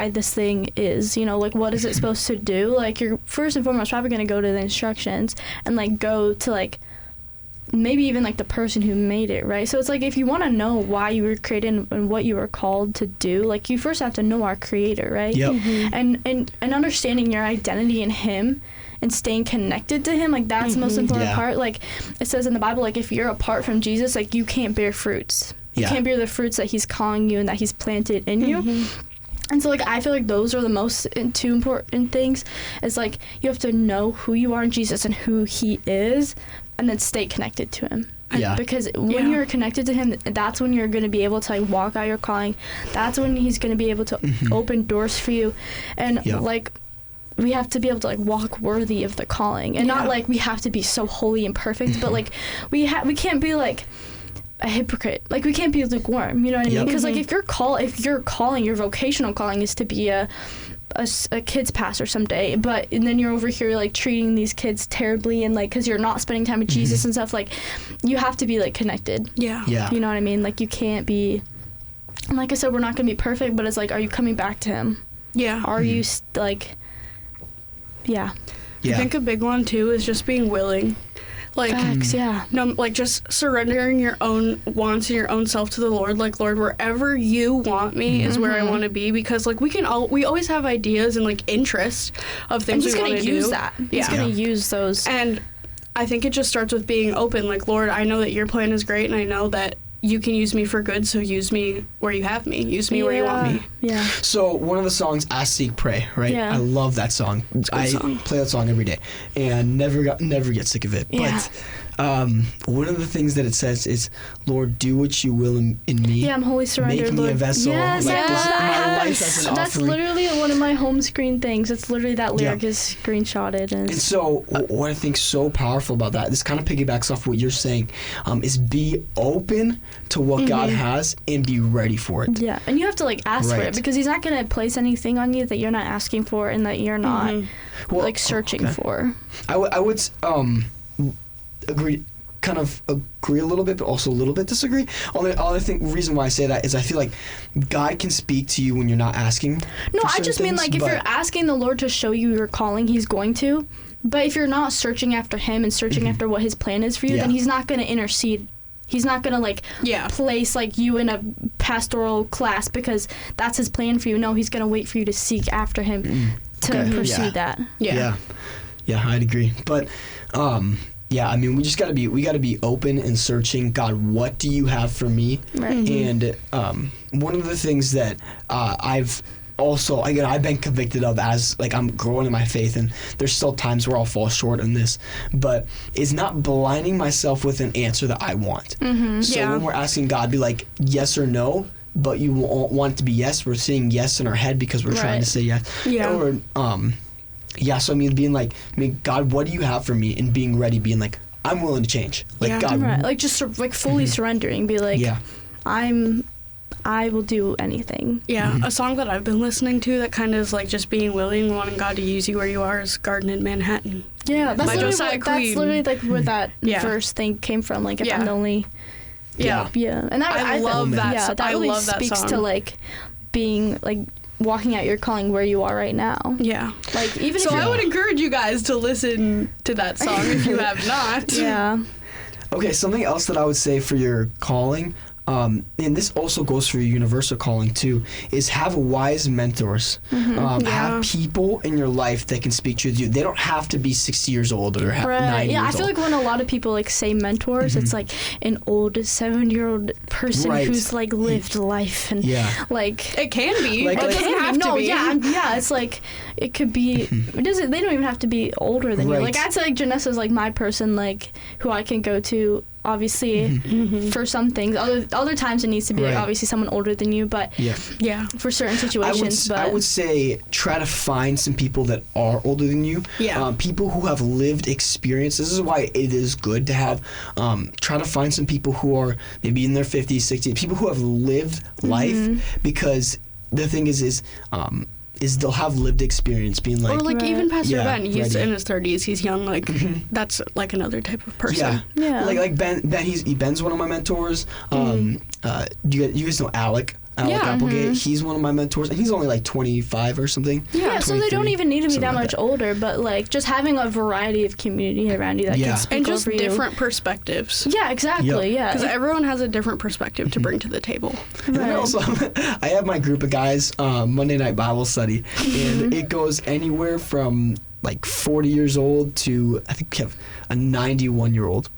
this thing is, like what is it supposed to do? Like, you're first and foremost probably gonna go to the instructions and like go to like maybe even like the person who made it, right? So it's like if you want to know why you were created and what you were called to do, like you first have to know our Creator, right? Yep. And understanding your identity in Him and staying connected to Him, like that's the most important Yeah. part. Like it says in the Bible, like if you're apart from Jesus, like you can't bear fruits. You Yeah. can't bear the fruits that He's calling you and that He's planted in you. And so, like, I feel like those are the most two important things. Is like you have to know who you are in Jesus and who He is, and then stay connected to Him. Yeah. Because when Yeah. you're connected to him, that's when you're going to be able to like walk out your calling. That's when he's going to be able to open doors for you. And Yeah. like we have to be able to like walk worthy of the calling, and not Yeah. like we have to be so holy and perfect, but like we can't be like a hypocrite. Like we can't be lukewarm, you know what I mean? Yep. Because like if your calling, your vocational calling is to be a kids pastor someday, and then you're over here like treating these kids terribly, and like because you're not spending time with Jesus and stuff, like you have to be like connected. Yeah. Yeah. You know what I mean? Like you can't be, and like I said, we're not gonna be perfect, but it's like, are you coming back to him? Yeah. Are you like, yeah, Yeah. I think a big one too is just being willing. Like, facts, yeah. no, like just surrendering your own wants and your own self to the Lord. Like, Lord, wherever you want me is where I want to be, because like we always have ideas and like interests of And things he's we want gonna to do. use that. He's Yeah. gonna use those. And I think it just starts with being open. Like, Lord, I know that your plan is great, and I know that you can use me for good, so use me where you have me. Use me where you want me. Yeah. So one of the songs, Ask, Seek, Pray, right? Yeah. I love that song. I song. play that song every day and never get sick of it. Yeah. But one of the things that it says is, Lord, do what you will in me. Yeah, I'm wholly surrendered, Make me Lord. a vessel. Yes, Like, I this love is that. my life as an That's offering. literally one of my home screen things. It's literally that lyric is screenshotted. And And so, what I think so powerful about that, this kind of piggybacks off what you're saying, is be open to what God has and be ready for it. yeah, and you have to like ask for Right. it, because he's not gonna place anything on you that you're not asking for and that you're not Well, like searching okay. for. I would agree, kind of agree a little bit, but also a little bit disagree. Only reason why I say that is I feel like God can speak to you when you're not asking. No, for I certain just mean things, like if but- you're asking the Lord to show you your calling, he's going to. But if you're not searching after him and searching after what his plan is for you, Yeah. then he's not gonna intercede. He's not gonna like Yeah. place like you in a pastoral class because that's his plan for you. No, he's gonna wait for you to seek after him to Okay. pursue Yeah. that. Yeah, I'd agree. But yeah, I mean, we gotta be open and searching. God, what do you have for me? Right. And one of the things that I've been convicted of as like I'm growing in my faith, and there's still times where I'll fall short in this, but is not blinding myself with an answer that I want. So Yeah. when we're asking God, be like yes or no, but you want it to be yes, we're saying yes in our head because we're trying Right. to say yes. Yeah. Or yeah, so I mean, being like, God, what do you have for me? And being ready, being like, I'm willing to change. Like, Yeah. God, Right. Like just like fully surrendering. Be like, yeah. I will do anything. Yeah, a song that I've been listening to that kind of is like just being willing, wanting God to use you where you are, is Garden in Manhattan. Yeah, that's By literally Josiah what, that's Queen. literally like where that Yeah. verse thing came from. Like if Yeah. I'm the only, Yeah. yeah, and that I love that. Yeah, that I really love that speaks song. to like being like walking out your calling where you are right now. Yeah. Like even So if I you're, would encourage you guys to listen to that song if you have not. yeah, Okay, something else that I would say for your calling, and this also goes for your universal calling too, is have wise mentors. Have people in your life that can speak truth to you. They don't have to be 60 years old or 90 Yeah, I years feel old. like when a lot of people like say mentors, it's like an old 7-year-old person Right. who's like lived life and Yeah. like It can be. Like- it like- doesn't have to be. Yeah, it's like it could be. It doesn't. They don't even have to be older than you. Right. Like I'd say, like Janessa's like my person, like who I can go to. Obviously, for some things. Other times it needs to be like, Right. obviously someone older than you, but Yeah. Yeah. for certain situations. I would say try to find some people that are older than you. Yeah. People who have lived experience. This is why it is good to have. Try to find some people who are maybe in their 50s, 60s. People who have lived life, because the thing is they'll have lived experience. Being like, Or like Right. even Pastor Yeah, Ben, he's ready. in his 30s. He's young. Like that's like another type of person. yeah, Yeah. like Ben's one of my mentors. You guys know Alec Yeah. Applegate. He's one of my mentors, and he's only like 25 or something. Yeah, so they 23, don't even need to be something that like much older, but like just having a variety of community around you that Yeah. can speak And just over you. different perspectives. Yeah, exactly. Yeah, Because everyone has a different perspective to bring to the table. And then Right. also, I have my group of guys Monday night Bible study, and it goes anywhere from like 40 years old to I think we have a 91-year-old.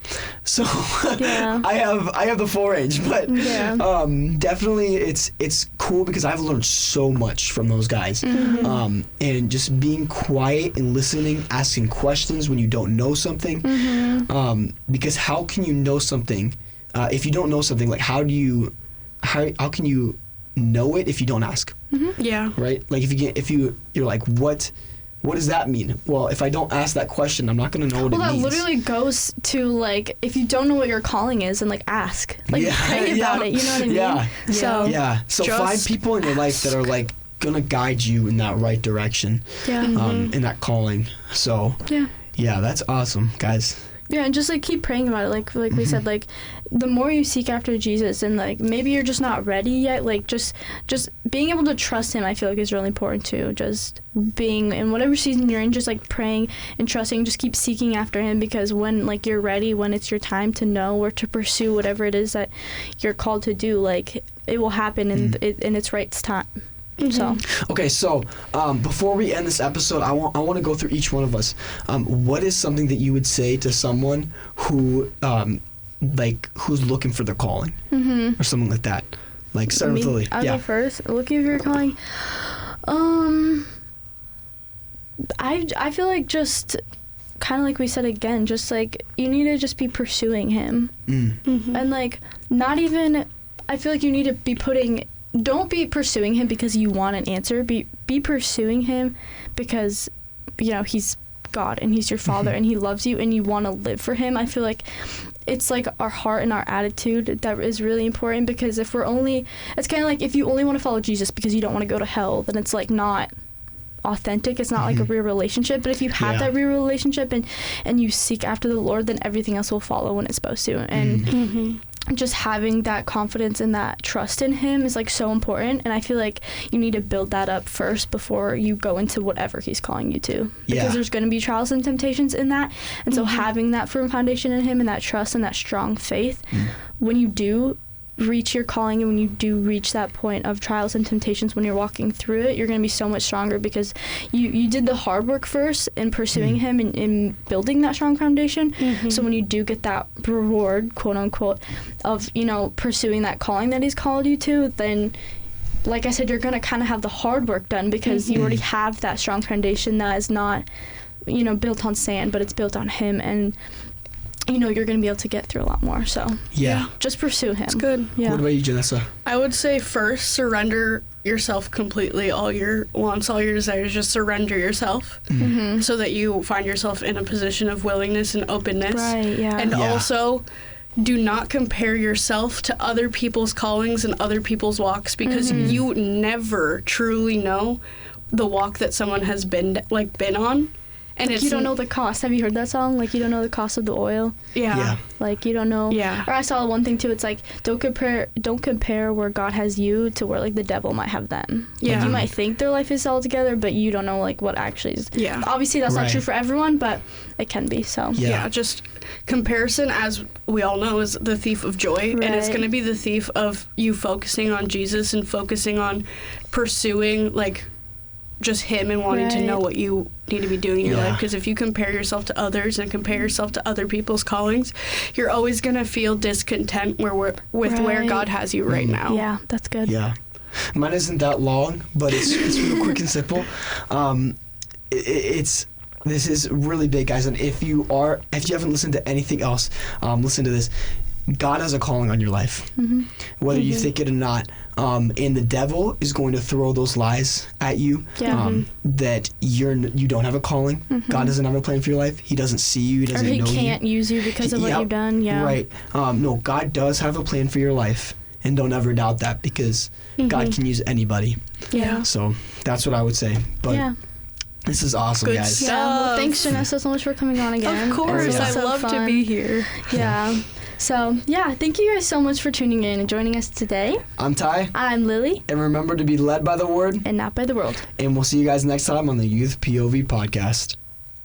So Yeah. I have the full range, but Yeah. definitely it's cool because I've learned so much from those guys. And just being quiet and listening, asking questions when you don't know something. Because how can you know something if you don't know something? Like how can you know it if you don't ask? Yeah. Right? Like you're like, what does that mean? Well, if I don't ask that question, I'm not gonna know what Well, it that means. literally goes to like if you don't know what your calling is, then like ask, like Yeah, pray about it. You know what I mean? Yeah. So Yeah. So Just find people in your life that are like gonna guide you in that right direction, yeah. in that calling. So Yeah. That's awesome, guys. Yeah, and just like keep praying about it. Like we said, like the more you seek after Jesus, and like maybe you're just not ready yet. Like just being able to trust Him, I feel like is really important too. Just being in whatever season you're in, just like praying and trusting. Just keep seeking after Him, because when like you're ready, when it's your time to know or to pursue whatever it is that you're called to do, like it will happen in its right time. So Okay, so before we end this episode, I want to go through each one of us. What is something that you would say to someone who who's looking for their calling or something like that? Like start with Lily. I'll go first. Looking for your calling. I feel like just kind of like we said again, just like you need to just be pursuing Him, and like not even. I feel like you need to be don't be pursuing Him because you want an answer. Be pursuing Him because He's God and He's your Father and He loves you and you want to live for Him. I feel like it's like our heart and our attitude that is really important, because it's kind of like if you only want to follow Jesus because you don't want to go to hell, then it's like not authentic. It's not like a real relationship. But if you have that real relationship and you seek after the Lord, then everything else will follow when it's supposed to. And just having that confidence and that trust in Him is like so important, and I feel like you need to build that up first before you go into whatever He's calling you to, because there's going to be trials and temptations in that, and so having that firm foundation in Him and that trust and that strong faith, when you do reach your calling and when you do reach that point of trials and temptations, when you're walking through it, you're going to be so much stronger because you did the hard work first in pursuing Him and in building that strong foundation. So when you do get that reward, quote unquote, of pursuing that calling that He's called you to, then like I said, you're going to kind of have the hard work done because you already have that strong foundation that is not built on sand, but it's built on Him, and you're going to be able to get through a lot more. So just pursue Him. It's good. Yeah. What about you, Janessa? I would say first, surrender yourself completely, all your wants, all your desires, just surrender yourself so that you find yourself in a position of willingness and openness. Right, yeah. And also, do not compare yourself to other people's callings and other people's walks, because you never truly know the walk that someone has been on. And you don't know the cost. Have you heard that song? Like, you don't know the cost of the oil. Yeah. Like, you don't know. Yeah. Or I saw one thing too. It's like don't compare where God has you to where like the devil might have them. Yeah. Like, you might think their life is all together, but you don't know like what actually is. Yeah. Obviously, that's not Right. true for everyone, but it can be. So. Yeah, just comparison, as we all know, is the thief of joy. And it's Right. going to be the thief of you focusing on Jesus and focusing on pursuing, like, just Him and wanting to know Right. what you need to be doing in your Yeah. life. Because if you compare yourself to others and compare yourself to other people's callings, you're always going to feel discontent where Right. God has you right now. Yeah, that's good. Yeah. Mine isn't that long, but it's real quick and simple. This is really big, guys, and if you haven't listened to anything else, listen to this. God has a calling on your life, whether you think it or not. And the devil is going to throw those lies at you that you don't have a calling. God doesn't have a plan for your life. He doesn't see you. He Or doesn't He know you. can't use you because of what Yep, you've done. Yeah. Right. No, God does have a plan for your life, and don't ever doubt that, because God can use anybody. Yeah. So that's what I would say. But Yeah. this is awesome, Good guys. stuff. Yeah. Well, thanks, Janessa, so much for coming on again. Of course, This was I so love to fun. be here. Yeah. So, yeah, thank you guys so much for tuning in and joining us today. I'm Ty, I'm Lily, and remember to be led by the Word, and not by the world. and we'll see you guys next time on the Youth POV podcast.